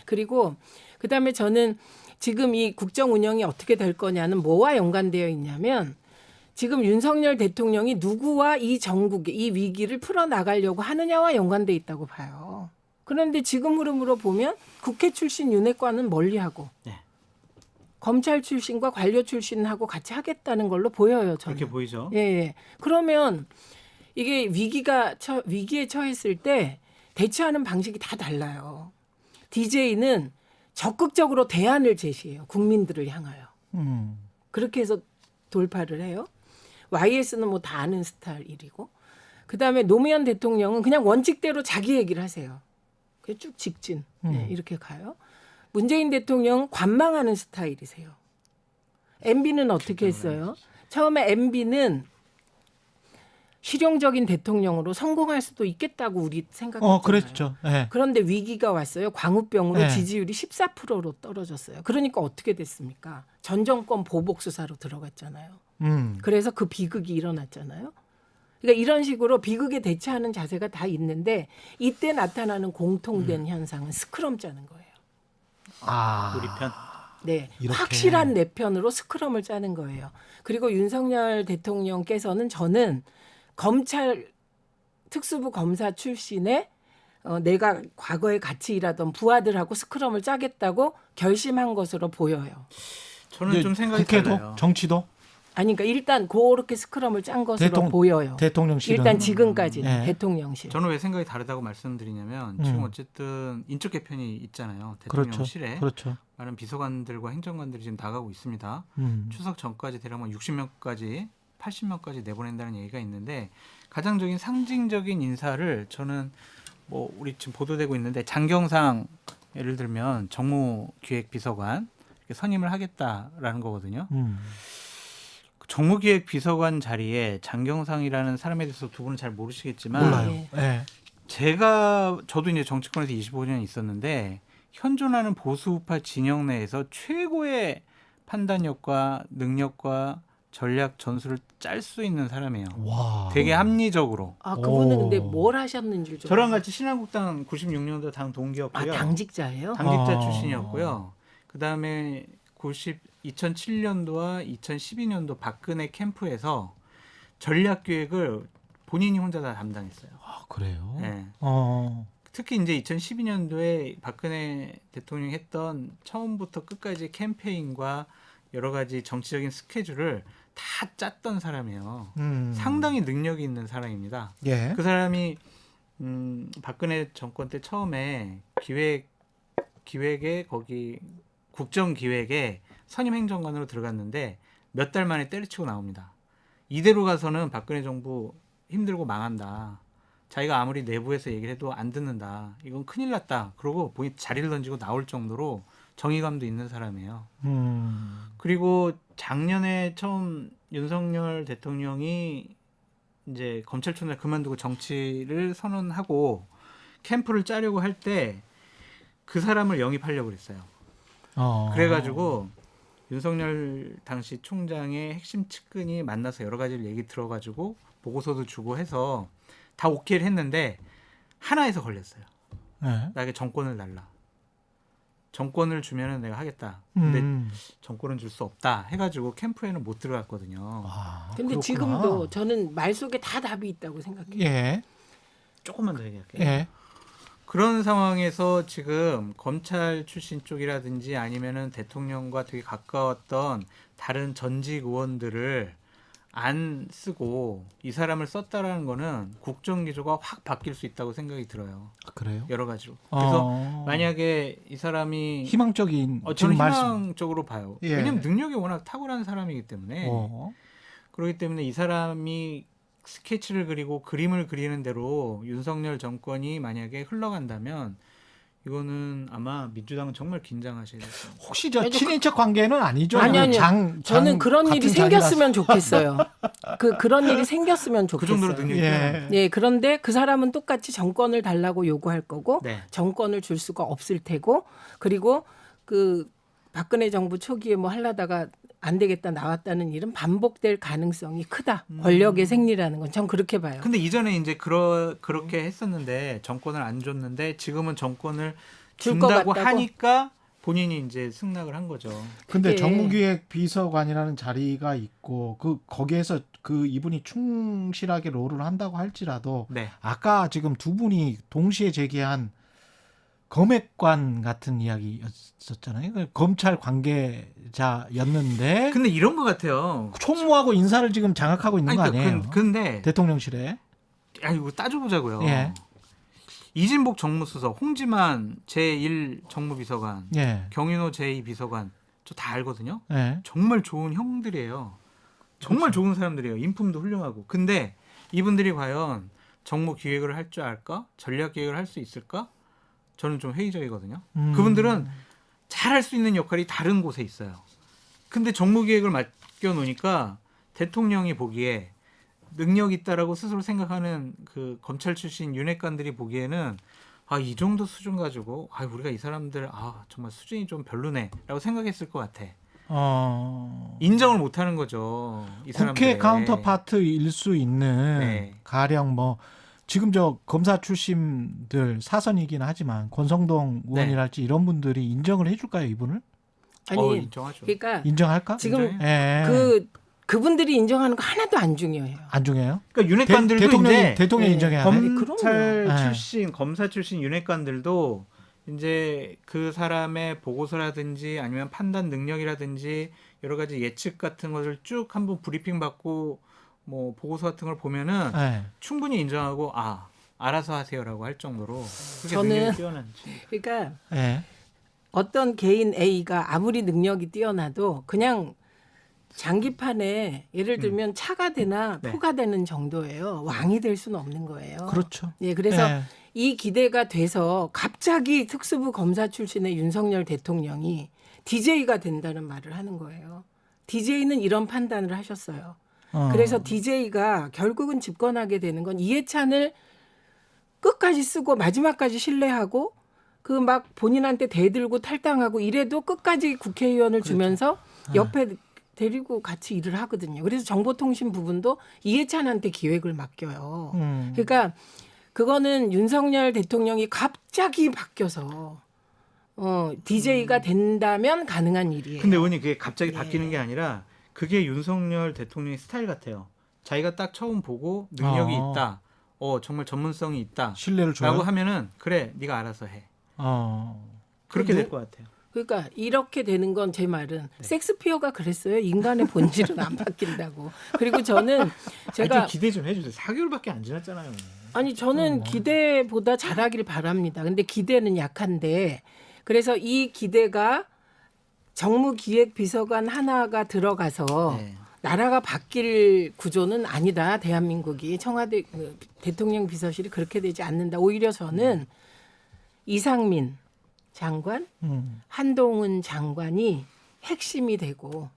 그리고 그다음에 저는 지금 이 국정 운영이 어떻게 될 거냐는 뭐와 연관되어 있냐면 지금 윤석열 대통령이 누구와 이 전국의 이 위기를 풀어나가려고 하느냐와 연관돼 있다고 봐요. 그런데 지금 흐름으로 보면 국회 출신 윤핵관은 멀리하고 네. 검찰 출신과 관료 출신하고 같이 하겠다는 걸로 보여요. 저는. 그렇게 보이죠. 예. 그러면 이게 위기에 처했을 때 대처하는 방식이 다 달라요. DJ는 적극적으로 대안을 제시해요. 국민들을 향하여. 그렇게 해서 돌파를 해요. YS는 뭐 다 아는 스타일이고 그다음에 노무현 대통령은 그냥 원칙대로 자기 얘기를 하세요. 그냥 쭉 직진 네, 이렇게 가요. 문재인 대통령은 관망하는 스타일이세요. MB는 어떻게 했어요? 처음에 MB는 실용적인 대통령으로 성공할 수도 있겠다고 우리 생각했잖아요. 그랬죠. 네. 그런데 위기가 왔어요. 광우병으로 네. 지지율이 14%로 떨어졌어요. 그러니까 어떻게 됐습니까? 전 정권 보복 수사로 들어갔잖아요. 그래서 그 비극이 일어났잖아요. 그러니까 이런 식으로 비극에 대처하는 자세가 다 있는데 이때 나타나는 공통된 현상은 스크럼 짜는 거예요. 우리 편. 네, 이렇게. 확실한 내 편으로 스크럼을 짜는 거예요. 그리고 윤석열 대통령께서는 저는 검찰 특수부 검사 출신의 내가 과거에 같이 일하던 부하들하고 스크럼을 짜겠다고 결심한 것으로 보여요. 저는 좀 생각이 국회도 달라요. 정치도 아니 그러니까 일단 그렇게 스크럼을 짠 것으로 보여요. 대통령실은 일단 지금까지는 네. 대통령실. 저는 왜 생각이 다르다고 말씀드리냐면 지금 어쨌든 인적 개편이 있잖아요. 대통령실에 그렇죠. 많은 비서관들과 행정관들이 지금 나가고 있습니다. 추석 전까지 대략 60명까지 80명까지 내보낸다는 얘기가 있는데 가장적인 상징적인 인사를 저는 뭐 우리 지금 보도되고 있는데 장경상 예를 들면 정무기획비서관 이렇게 선임을 하겠다라는 거거든요. 정무기획 비서관 자리에 장경상이라는 사람에 대해서 두 분은 잘 모르시겠지만 몰라요. 네. 저도 이제 정치권에서 25년 있었는데 현존하는 보수우파 진영 내에서 최고의 판단력과 능력과 전략 전술을 짤 수 있는 사람이에요. 와. 되게 합리적으로. 아 그분은 오. 근데 뭘 하셨는지 좀. 저랑 같이 신한국당 96년도 당 동기였고요. 아 당직자예요? 당직자 아. 출신이었고요. 그다음에 2007년도와 2012년도 박근혜 캠프에서 전략 기획을 본인이 혼자 다 담당했어요. 아, 그래요? 네. 특히 이제 2012년도에 박근혜 대통령이 했던 처음부터 끝까지 캠페인과 여러 가지 정치적인 스케줄을 다 짰던 사람이에요. 상당히 능력이 있는 사람입니다. 예. 그 사람이 박근혜 정권 때 처음에 기획에 거기 국정기획에 선임 행정관으로 들어갔는데 몇 달 만에 때려치고 나옵니다. 이대로 가서는 박근혜 정부 힘들고 망한다. 자기가 아무리 내부에서 얘기를 해도 안 듣는다. 이건 큰일 났다. 그러고 본인 자리를 던지고 나올 정도로 정의감도 있는 사람이에요. 그리고 작년에 처음 윤석열 대통령이 이제 검찰총장 그만두고 정치를 선언하고 캠프를 짜려고 할 때 그 사람을 영입하려고 그랬어요. 그래가지고 윤석열 당시 총장의 핵심 측근이 만나서 여러 가지를 얘기 들어가지고 보고서도 주고 해서 다 오케이를 했는데 하나에서 걸렸어요. 네. 나에게 정권을 달라. 정권을 주면은 내가 하겠다. 근데 정권은 줄 수 없다. 해가지고 캠프에는 못 들어갔거든요. 근데 그렇구나. 지금도 저는 말 속에 다 답이 있다고 생각해요. 예. 조금만 더 얘기할게요. 예. 그런 상황에서 지금 검찰 출신 쪽이라든지 아니면은 대통령과 되게 가까웠던 다른 전직 의원들을 안 쓰고 이 사람을 썼다라는 거는 국정 기조가 확 바뀔 수 있다고 생각이 들어요. 그래요? 여러 가지로. 그래서 만약에 이 사람이 희망적인 저는 지금 말씀. 희망적으로 봐요. 예. 왜냐하면 능력이 워낙 탁월한 사람이기 때문에 그렇기 때문에 이 사람이 스케치를 그리고 그림을 그리는 대로 윤석열 정권이 만약에 흘러간다면 이거는 아마 민주당은 정말 긴장하셔야 될 거예요. 혹시 저 친인척 관계는 아니죠? 아니. 저는 그런 일이 같은 생겼으면 좋겠어요. 그런 일이 생겼으면 그 좋겠어요. 정도로 능력이 예. 네, 그런데 그 사람은 똑같이 정권을 달라고 요구할 거고 네. 정권을 줄 수가 없을 테고 그리고 그 박근혜 정부 초기에 뭐 하려다가 안 되겠다 나왔다는 일은 반복될 가능성이 크다. 권력의 생리라는 건 전 그렇게 봐요. 근데 이전에 이제 그렇게 했었는데 정권을 안 줬는데 지금은 정권을 줄것 준다고 같다고? 하니까 본인이 이제 승낙을 한 거죠. 근데 그게- 정무기획 비서관이라는 자리가 있고 거기에서 이분이 충실하게 롤을 한다고 할지라도 네. 아까 지금 두 분이 동시에 제기한 검핵관 같은 이야기였었잖아요. 검찰 관계자였는데 근데 이런 것 같아요. 총무하고 인사를 지금 장악하고 있는 거 아니에요? 근데 대통령실에. 이거 따져보자고요. 예. 이진복 정무수석, 홍지만 제1 정무비서관, 예. 경인호 제2 비서관 저 다 알거든요. 예. 정말 좋은 형들이에요. 정말 좋은 사람들이에요. 인품도 훌륭하고. 근데 이분들이 과연 정무 기획을 할 줄 알까? 전략 기획을 할 수 있을까? 저는 좀 회의적이거든요. 그분들은 잘할 수 있는 역할이 다른 곳에 있어요. 근데 정무 기획을 맡겨 놓으니까 대통령이 보기에 능력 있다라고 스스로 생각하는 그 검찰 출신 윤핵관들이 보기에는 이 정도 수준 가지고 우리가 이 사람들 정말 수준이 좀 별로네라고 생각했을 것 같아. 인정을 못하는 거죠. 이 국회 사람들의. 카운터파트일 수 있는 네. 가령 뭐 지금 저 검사 출신들 사선이긴 하지만 권성동 의원이랄지 이런 분들이 인정을 해줄까요, 이분을? 아니, 인정하죠. 그러니까 인정할까? 지금 예. 그분들이 인정하는 거 하나도 안 중요해요. 안 중요해요? 그러니까 윤핵관들도 이제 대통령이 인정해야 돼. 검찰 그럼요. 출신, 검사 출신 윤핵관들도 이제 그 사람의 보고서라든지 아니면 판단 능력이라든지 여러 가지 예측 같은 것을 쭉 한번 브리핑 받고 뭐 보고서 같은 걸 보면은 충분히 인정하고 알아서 하세요라고 할 정도로 그렇게 저는 능력이 뛰어난 그러니까 예. 어떤 개인 A가 아무리 능력이 뛰어나도 그냥 장기판에 예를 들면 차가 되나 네. 포가 되는 정도예요. 왕이 될 수는 없는 거예요. 그렇죠. 예, 그래서 예. 이 기대가 돼서 갑자기 특수부 검사 출신의 윤석열 대통령이 DJ가 된다는 말을 하는 거예요. DJ는 이런 판단을 하셨어요. 그래서 DJ가 결국은 집권하게 되는 건 이해찬을 끝까지 쓰고 마지막까지 신뢰하고 그 막 본인한테 대들고 탈당하고 이래도 끝까지 국회의원을 주면서 옆에 데리고 같이 일을 하거든요. 그래서 정보통신 부분도 이해찬한테 기획을 맡겨요. 그러니까 그거는 윤석열 대통령이 갑자기 바뀌어서 DJ가 된다면 가능한 일이에요. 근데 의원님 그게 갑자기 예. 바뀌는 게 아니라 그게 윤석열 대통령의 스타일 같아요. 자기가 딱 처음 보고 능력이 있다. 정말 전문성이 있다. 신뢰를 줘요. 라고 하면은 그래 네가 알아서 해. 그렇게 될 것 같아요. 그러니까 이렇게 되는 건 제 말은 섹스피어가 그랬어요. 인간의 본질은 안 바뀐다고. 그리고 저는 제가 좀 기대 좀 해주세요. 4개월밖에 안 지났잖아요. 저는 기대보다 잘하길 바랍니다. 근데 기대는 약한데 그래서 이 기대가 정무기획비서관 하나가 들어가서 나라가 바뀔 구조는 아니다. 대한민국이 청와대 대통령 비서실이 그렇게 되지 않는다. 오히려 저는 이상민 장관, 한동훈 장관이 핵심이 되고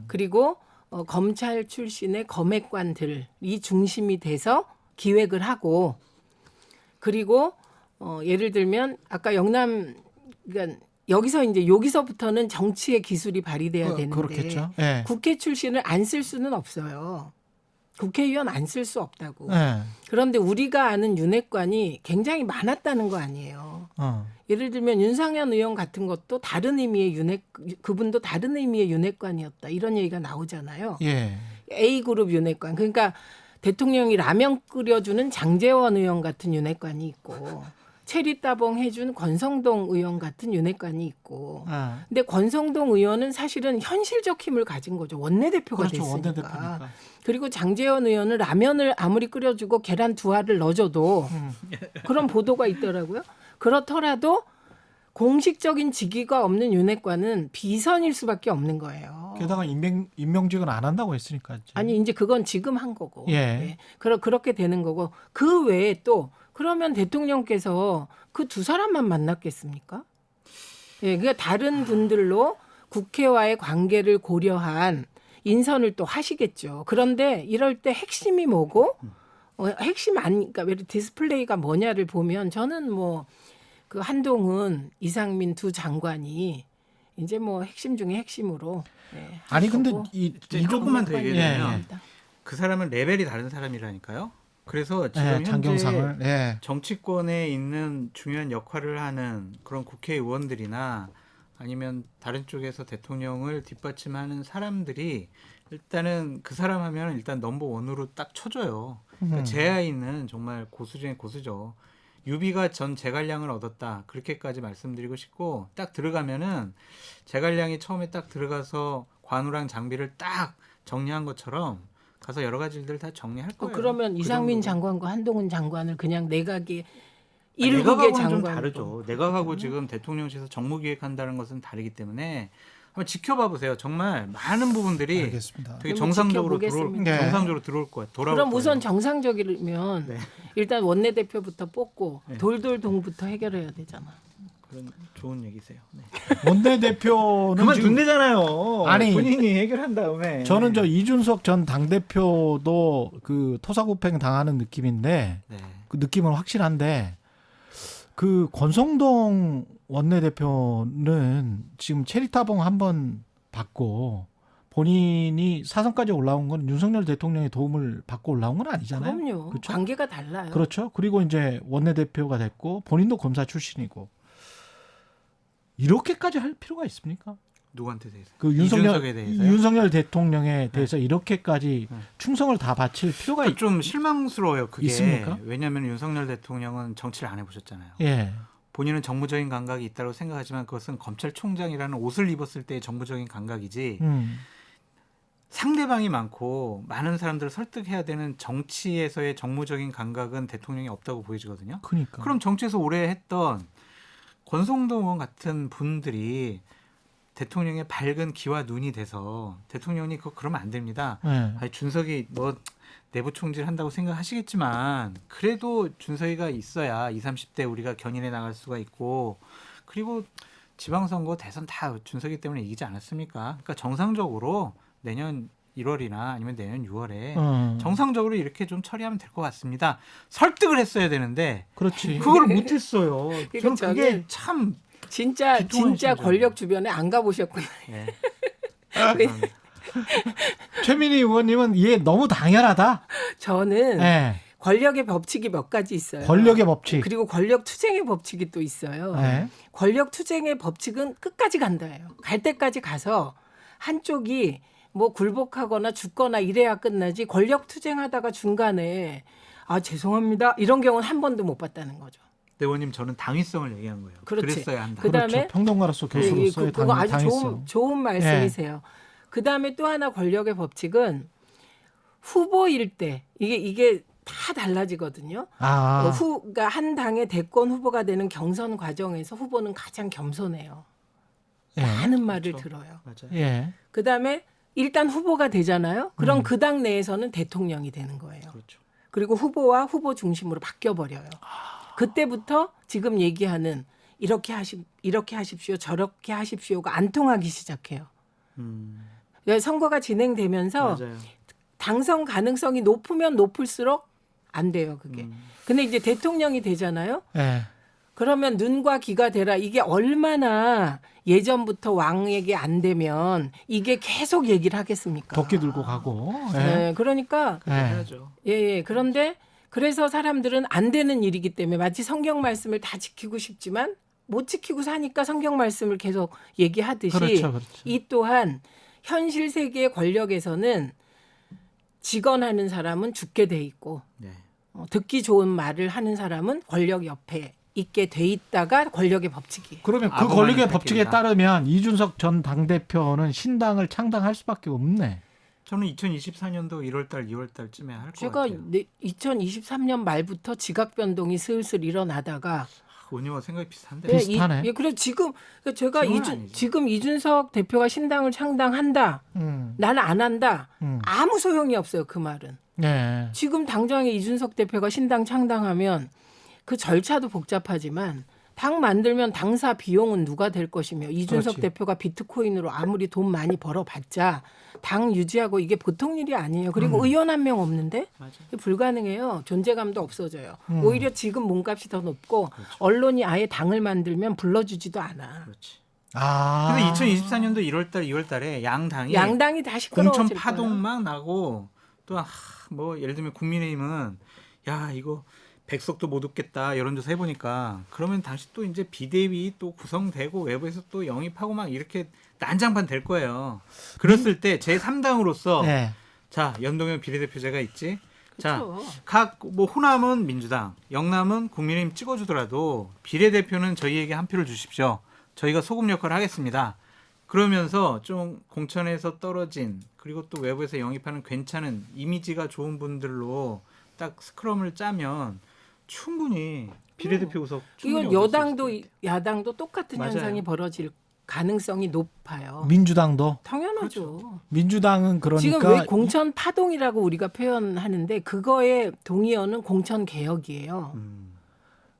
그리고 검찰 출신의 검핵관들이 중심이 돼서 기획을 하고 그리고 예를 들면 아까 그러니까 여기서부터는 정치의 기술이 발휘돼야 되는데 그렇겠죠. 예. 국회 출신을 안 쓸 수는 없어요. 국회의원 안 쓸 수 없다고. 예. 그런데 우리가 아는 윤핵관이 굉장히 많았다는 거 아니에요. 예를 들면 윤상현 의원 같은 것도 다른 의미의 그분도 다른 의미의 윤핵관이었다. 이런 얘기가 나오잖아요. 예. A그룹 윤핵관. 그러니까 대통령이 라면 끓여주는 장제원 의원 같은 윤핵관이 있고 체리 따봉 해준 권성동 의원 같은 윤핵관이 있고 근데 권성동 의원은 사실은 현실적 힘을 가진 거죠. 원내대표가 그렇죠. 됐으니까. 원내대표니까. 그리고 장제원 의원은 라면을 아무리 끓여주고 계란 2알을 넣어줘도 그런 보도가 있더라고요. 그렇더라도 공식적인 직위가 없는 윤핵관은 비선일 수밖에 없는 거예요. 게다가 임명직은 안 한다고 했으니까. 이제. 아니 이제 그건 지금 한 거고. 예. 그렇게 되는 거고 그 외에 또 그러면 대통령께서 그 두 사람만 만났겠습니까? 예, 그러니까 다른 분들로 국회와의 관계를 고려한 인선을 또 하시겠죠. 그런데 이럴 때 핵심이 뭐고 핵심 아니니까 왜 디스플레이가 뭐냐를 보면 저는 뭐 그 한동훈, 이상민 두 장관이 이제 뭐 핵심 중에 핵심으로. 아니 근데 조금만 더 얘기하면 예. 그 사람은 레벨이 다른 사람이라니까요. 그래서 지금 현재 장경상을 정치권에 있는 중요한 역할을 하는 그런 국회의원들이나 아니면 다른 쪽에서 대통령을 뒷받침하는 사람들이 일단은 그 사람 하면 일단 넘버 원으로 딱 쳐줘요. 그러니까 제아이는 정말 고수 중에 고수죠. 유비가 전 제갈량을 얻었다. 그렇게까지 말씀드리고 싶고 딱 들어가면은 제갈량이 처음에 딱 들어가서 관우랑 장비를 딱 정리한 것처럼 가서 여러 가지 일들 다 정리할 거예요. 그러면 그 이상민 정도로. 장관과 한동훈 장관을 그냥 내각의 내각하고는 일국의 좀 장관 다르죠. 내각하고 지금 대통령실에서 정무기획한다는 것은 다르기 때문에 한번 지켜봐 보세요. 정말 많은 부분들이 알겠습니다. 되게 한번 정상적으로 지켜보겠습니다. 정상적으로 들어올 거예요. 돌아올 그럼 거예요. 우선 정상적이면 네. 일단 원내대표부터 뽑고 네. 돌돌동부터 해결해야 되잖아. 그런 좋은 얘기세요. 네. 원내대표는 그만 지금 둔대잖아요. 아니, 본인이 해결한 다음에. 저는 저 이준석 전 당대표도 그 토사구팽 당하는 느낌인데 네. 그 느낌은 확실한데 그 권성동 원내대표는 지금 체리타봉 한 번 받고 본인이 사선까지 올라온 건 윤석열 대통령의 도움을 받고 올라온 건 아니잖아요. 그럼요. 그렇죠? 관계가 달라요. 그렇죠. 그리고 이제 원내대표가 됐고 본인도 검사 출신이고 이렇게까지 할 필요가 있습니까? 누구한테 대해서? 그 이준석에 대해서요? 윤석열 대통령에 대해서 이렇게까지 네. 충성을 다 바칠 필요가 좀 실망스러워요. 그게 있습니까? 왜냐하면 윤석열 대통령은 정치를 안 해보셨잖아요. 예. 본인은 정무적인 감각이 있다고 생각하지만 그것은 검찰총장이라는 옷을 입었을 때의 정무적인 감각이지 상대방이 많고 많은 사람들을 설득해야 되는 정치에서의 정무적인 감각은 대통령이 없다고 보여지거든요. 그러니까. 그럼 정치에서 오래 했던 권성동 의원 같은 분들이 대통령의 밝은 귀와 눈이 돼서 대통령이 그러면 안 됩니다. 예. 아니, 준석이 뭐 내부 총질 한다고 생각하시겠지만 그래도 준석이가 있어야 20, 30대 우리가 견인해 나갈 수가 있고 그리고 지방선거 대선 다 준석이 때문에 이기지 않았습니까? 그러니까 정상적으로 내년 1월이나 아니면 내년 6월에 정상적으로 이렇게 좀 처리하면 될 것 같습니다. 설득을 했어야 되는데 그렇지. 그걸 못했어요. 그러니까 저는 그게 참 진짜 비통한 심정. 권력 주변에 안 가보셨구나. 예. 최민희 의원님은 얘 너무 당연하다. 저는 예. 권력의 법칙이 몇 가지 있어요. 권력의 법칙. 그리고 권력 투쟁의 법칙이 또 있어요. 예. 권력 투쟁의 법칙은 끝까지 간다예요. 갈 때까지 가서 한쪽이 뭐 굴복하거나 죽거나 이래야 끝나지 권력 투쟁하다가 중간에 아 죄송합니다 이런 경우는 한 번도 못 봤다는 거죠. 의원님 저는 당위성을 얘기한 거예요. 그렇지. 그랬어야 한다. 그다음에 그렇죠. 평론가로서 교수로서의 그거 아주 당했어. 좋은 말씀이세요. 그다음에 또 하나 권력의 법칙은 후보일 때 이게 다 달라지거든요. 아. 그러니까 한 당의 대권 후보가 되는 경선 과정에서 후보는 가장 겸손해요. 예. 많은 말을 그렇죠. 들어요. 맞아요. 예. 그다음에 일단 후보가 되잖아요. 그럼 그 당 내에서는 대통령이 되는 거예요. 그렇죠. 그리고 후보와 후보 중심으로 바뀌어 버려요. 그때부터 지금 얘기하는 이렇게 하십시오, 저렇게 하십시오가 안 통하기 시작해요. 그러니까 선거가 진행되면서 맞아요. 당선 가능성이 높으면 높을수록 안 돼요, 그게. 근데 이제 대통령이 되잖아요. 예. 그러면 눈과 귀가 되라. 이게 얼마나 예전부터 왕에게 안 되면 이게 계속 얘기를 하겠습니까? 도끼 들고 가고. 예. 네, 그러니까 예. 해야죠. 예. 그런데 그래서 사람들은 안 되는 일이기 때문에 마치 성경 말씀을 다 지키고 싶지만 못 지키고 사니까 성경 말씀을 계속 얘기하듯이 그렇죠, 그렇죠. 이 또한 현실 세계의 권력에서는 직언하는 사람은 죽게 돼 있고 네. 듣기 좋은 말을 하는 사람은 권력 옆에 있게 돼 있다가 권력의 법칙이에요. 그러면 그 아부만이 권력의 법칙에 바뀐다. 따르면 이준석 전 당대표는 신당을 창당할 수밖에 없네. 저는 2024년도 1월달, 2월달쯤에 할 것 제가 같아요. 2023년 말부터 지각 변동이 슬슬 일어나다가 의원님과 생각이 비슷한데. 네. 비슷하네. 그래 지금 그러니까 제가 지금은 아니죠. 지금 이준석 대표가 신당을 창당한다. 나는 안 한다. 아무 소용이 없어요. 그 말은. 네. 지금 당장에 이준석 대표가 신당 창당하면 그 절차도 복잡하지만 당 만들면 당사 비용은 누가 될 것이며 이준석 그렇지. 대표가 비트코인으로 아무리 돈 많이 벌어봤자 당 유지하고 이게 보통 일이 아니에요. 그리고 의원 한 명 없는데 맞아요. 불가능해요. 존재감도 없어져요. 오히려 지금 몸값이 더 높고 언론이 아예 당을 만들면 불러주지도 않아. 그렇지. 아. 근데 2024년도 1월달, 2월달에 양당이 다시 공천 끌어올릴 파동 거예요. 막 나고 또 뭐 예를 들면 국민의힘은 야 이거 백석도 못 얻겠다 여론조사 해보니까 그러면 다시 또 이제 비대위 또 구성되고 외부에서 또 영입하고 막 이렇게 난장판 될 거예요. 그랬을 때 제 3당으로서 네. 자 연동형 비례대표제가 있지. 자, 그렇죠. 각 뭐 호남은 민주당, 영남은 국민의힘 찍어주더라도 비례대표는 저희에게 한 표를 주십시오. 저희가 소금 역할을 하겠습니다. 그러면서 좀 공천에서 떨어진 그리고 또 외부에서 영입하는 괜찮은 이미지가 좋은 분들로 딱 스크럼을 짜면 충분히 비례대표 구석 충분히 이건 얻을 수 여당도 있을 것 같아요. 야당도 똑같은 맞아요. 현상이 벌어질 가능성이 높아요. 민주당도 당연하죠. 민주당은 그러니까 지금 왜 공천 파동이라고 우리가 표현하는데 그거의 동의어는 공천 개혁이에요.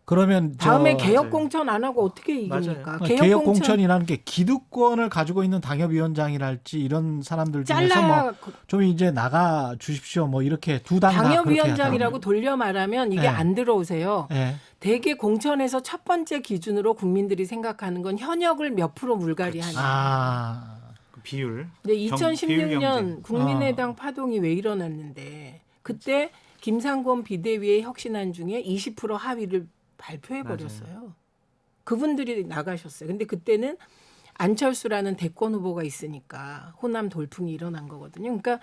그러면 다음에 저 개혁 공천 안 하고 어떻게 이깁니까? 개혁 공천이라는 게 기득권을 가지고 있는 당협위원장이랄지 이런 사람들 중에서 잘라 뭐 좀 이제 나가 주십시오. 뭐 이렇게 두 당 다 그렇게 당협위원장이라고 돌려 말하면 이게 네. 안 들어오세요. 예. 대개 공천에서 첫 번째 기준으로 국민들이 생각하는 건 현역을 몇 프로 물갈이 하냐. 아. 그 비율. 근데 비율 2016년 경쟁. 국민의당 파동이 왜 일어났는데 그때 김상곤 비대위의 혁신안 중에 20% 하위를 발표해 버렸어요. 그분들이 나가셨어요. 근데 그때는 안철수라는 대권 후보가 있으니까 호남 돌풍이 일어난 거거든요. 그러니까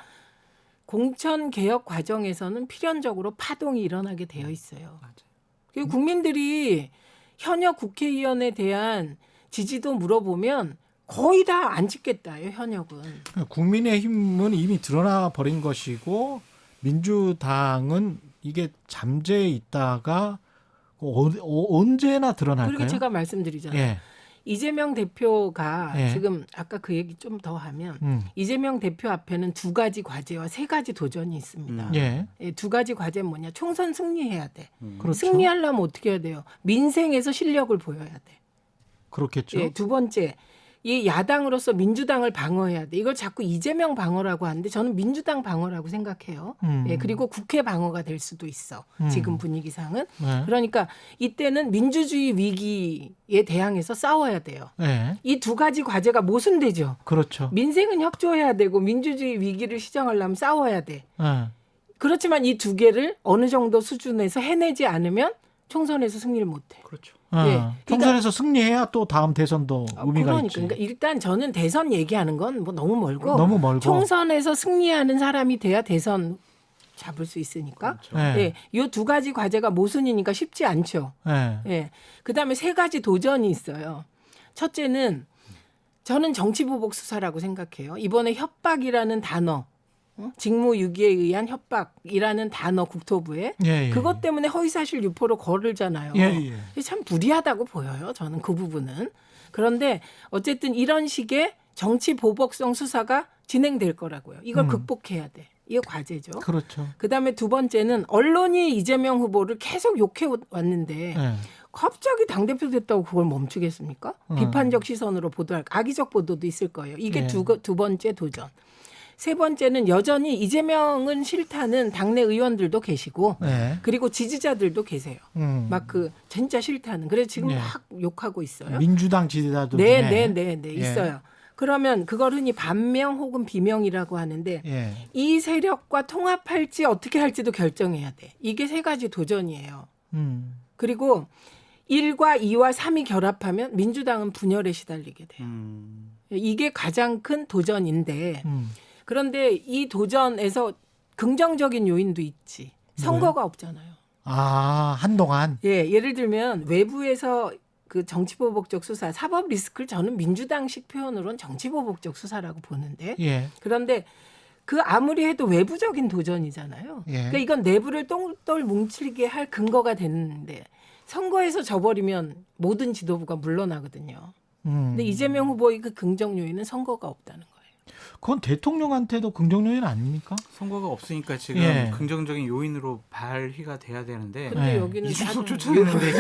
공천 개혁 과정에서는 필연적으로 파동이 일어나게 되어 있어요. 그리고 국민들이 현역 국회의원에 대한 지지도 물어보면 거의 다 안 찍겠다요, 현역은. 국민의힘은 이미 드러나 버린 것이고 민주당은 이게 잠재해 있다가 언제나 드러날까요? 그리고 제가 말씀드리잖아요. 예. 이재명 대표가 예. 지금 아까 그 얘기 좀 더 하면 이재명 대표 앞에는 두 가지 과제와 세 가지 도전이 있습니다. 예. 예, 두 가지 과제는 뭐냐? 총선 승리해야 돼. 그렇죠. 승리하려면 어떻게 해야 돼요? 민생에서 실력을 보여야 돼. 그렇겠죠. 예, 두 번째, 이 야당으로서 민주당을 방어해야 돼. 이걸 자꾸 이재명 방어라고 하는데 저는 민주당 방어라고 생각해요. 예, 그리고 국회 방어가 될 수도 있어. 지금 분위기상은. 네. 그러니까 이때는 민주주의 위기에 대항해서 싸워야 돼요. 예. 이 두 가지 과제가 모순되죠. 그렇죠. 민생은 협조해야 되고 민주주의 위기를 시정하려면 싸워야 돼. 예. 그렇지만 이 두 개를 어느 정도 수준에서 해내지 않으면 총선에서 승리를 못해. 그렇죠. 예. 총선에서 승리해야 또 다음 대선도 의미가 그러니까, 있지. 그러니까 일단 저는 대선 얘기하는 건 뭐 너무 멀고 너무 멀고. 총선에서 승리하는 사람이 돼야 대선 잡을 수 있으니까. 그렇죠. 예. 예. 이 두 가지 과제가 모순이니까 쉽지 않죠. 예. 예. 그다음에 세 가지 도전이 있어요. 첫째는 저는 정치보복 수사라고 생각해요. 이번에 협박이라는 단어, 직무유기에 의한 협박이라는 단어 국토부에 예, 예. 그것 때문에 허위사실 유포로 걸을잖아요. 예, 예. 참 무리하다고 보여요. 저는 그 부분은. 그런데 어쨌든 이런 식의 정치보복성 수사가 진행될 거라고요. 이걸 극복해야 돼. 이게 과제죠. 그렇죠. 그다음에 두 번째는 언론이 이재명 후보를 계속 욕해 왔는데 예. 갑자기 당대표 됐다고 그걸 멈추겠습니까? 비판적 시선으로 보도할 악의적 보도도 있을 거예요. 이게 예. 두 번째 도전. 세 번째는 여전히 이재명은 싫다는 당내 의원들도 계시고 예. 그리고 지지자들도 계세요. 막 그 진짜 싫다는. 그래서 지금 예. 막 욕하고 있어요. 민주당 지지자들 네, 중에 네, 네, 네, 예. 있어요. 그러면 그걸 흔히 반명 혹은 비명이라고 하는데 예. 이 세력과 통합할지 어떻게 할지도 결정해야 돼. 이게 세 가지 도전이에요. 그리고 1과 2와 3이 결합하면 민주당은 분열에 시달리게 돼요. 이게 가장 큰 도전인데 그런데 이 도전에서 긍정적인 요인도 있지. 선거가 없잖아요. 아, 한동안 예, 예를 들면 외부에서 그 정치보복적 수사, 사법 리스크를 저는 민주당식 표현으로는 정치보복적 수사라고 보는데 예. 그런데 그 아무리 해도 외부적인 도전이잖아요. 예. 그러니까 이건 내부를 똘똘 뭉치게 할 근거가 되는데 선거에서 져버리면 모든 지도부가 물러나거든요. 근데 이재명 후보의 그 긍정 요인은 선거가 없다는 거예요. 그건 대통령한테도 긍정요인 아닙니까? 선거가 없으니까 지금 예. 긍정적인 요인으로 발휘가 돼야 되는데 근데 네. 여기는 이준석 다른- 쫓아내는데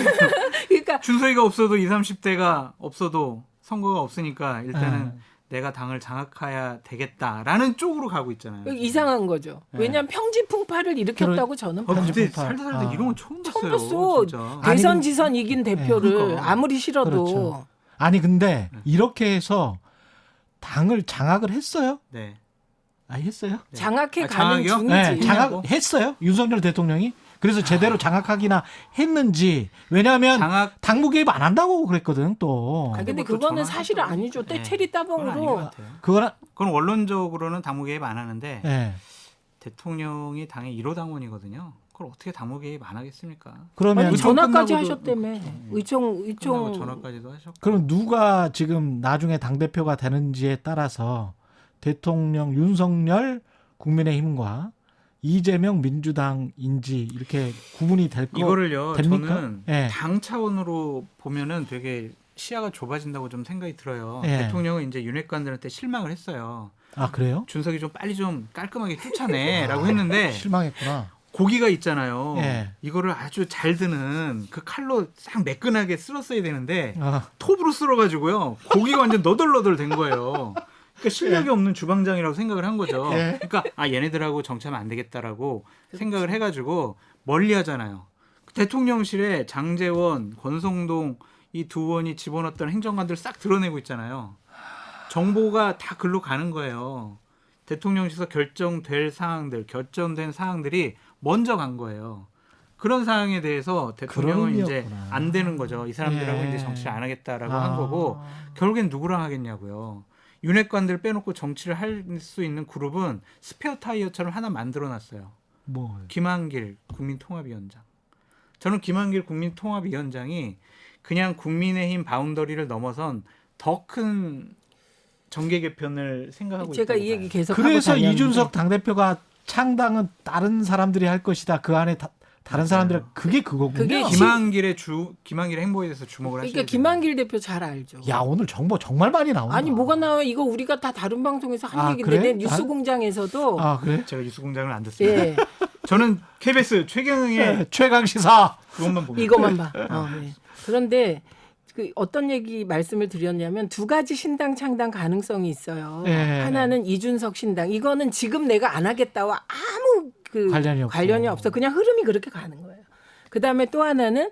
그러니까 준석이가 없어도 20, 30대가 없어도 선거가 없으니까 일단은 내가 당을 장악해야 되겠다라는 쪽으로 가고 있잖아요. 이상한 거죠. 네. 왜냐하면 평지풍파를 일으켰다고 저는 봐요. 그때 편집할- 살다 살다 이런 건 처음 봤어요. 봤어. 진짜. 아니, 대선 지선 이긴 대표를 그러니까. 아무리 싫어도 그렇죠. 아니 근데 이렇게 해서 당을 장악을 했어요? 네. 아, 했어요? 장악해 아, 가는 장악이요? 중이지. 네, 장악했어요. 윤석열 대통령이. 그래서 제대로 장악하기나 했는지. 왜냐하면 장악 당무 개입 안 한다고 그랬거든 또. 근데 뭐 또 그거는 전화하셨다고 사실 아니죠. 네. 때체리 그건 아닌 것 따봉으로 같아요. 그거는 그건 원론적으로는 당무 개입 안 하는데 예. 대통령이 당의 1호 당원이거든요. 그걸 어떻게 당무 개입 안 하겠습니까? 그러면 아니, 전화까지 끝나고도- 하셨다며. 끝나고 의총 전화까지도 하셨고. 그럼 누가 지금 나중에 당 대표가 되는지에 따라서 대통령 윤석열 국민의힘과 이재명 민주당인지 이렇게 구분이 될 거. 이거를요. 됩니까? 저는 예. 당 차원으로 보면은 되게 시야가 좁아진다고 좀 생각이 들어요. 예. 대통령은 이제 윤핵관들한테 실망을 했어요. 아 그래요? 준석이 좀 빨리 좀 깔끔하게 쫓아내라고 했는데 실망했구나. 고기가 있잖아요. 예. 이거를 아주 잘 드는 그 칼로 싹 매끈하게 쓸었어야 되는데 아, 톱으로 쓸어가지고요. 고기가 완전 너덜너덜 된 거예요. 그러니까 실력이 없는 주방장이라고 생각을 한 거죠. 예. 그러니까 얘네들하고 정치하면 안 되겠다라고 생각을 해가지고 멀리하잖아요. 대통령실에 장제원, 권성동 이 두 원이 집어넣었던 행정관들 싹 드러내고 있잖아요. 정보가 다 글로 가는 거예요. 대통령실에서 결정된 사항들이 먼저 간 거예요. 그런 사항에 대해서 대통령은 그런 이제 의미였구나. 안 되는 거죠. 이 사람들하고 예. 이제 정치를 안 하겠다라고 아. 한 거고 결국엔 누구랑 하겠냐고요. 윤핵관들 빼놓고 정치를 할 수 있는 그룹은 스페어 타이어처럼 하나 만들어놨어요. 뭐 김한길 국민통합위원장. 저는 김한길 국민통합위원장이 그냥 국민의힘 바운더리를 넘어선 더 큰 정계 개편을 생각하고 있다고 제가 이 얘기 봐요. 계속 그래서 하고 다녔는데 이준석 당대표가 창당은 다른 사람들이 할 것이다. 그 안에 다른 사람들 그게 그거군요. 그게 김한길의 행보에 대해서 주목을 하시죠. 그러니까 김한길 대표 잘 알죠. 야 오늘 정보 정말 많이 나온다. 아니 뭐가 나와요? 이거 우리가 다 다른 방송에서 한 아, 얘기인데 그래? 내 뉴스공장에서도 아 그래? 제가 뉴스공장을 안 듣습니다. 예 저는 KBS 최경영의 네, 최강 시사. 그것만 봅니다. 이것만 봐. 네. 그런데 그 어떤 얘기 말씀을 드렸냐면 두 가지 신당 창당 가능성이 있어요. 네. 하나는 이준석 신당. 이거는 지금 내가 안 하겠다와 아무 그 관련이 없고. 없어. 그냥 흐름이 그렇게 가는 거예요. 그다음에 또 하나는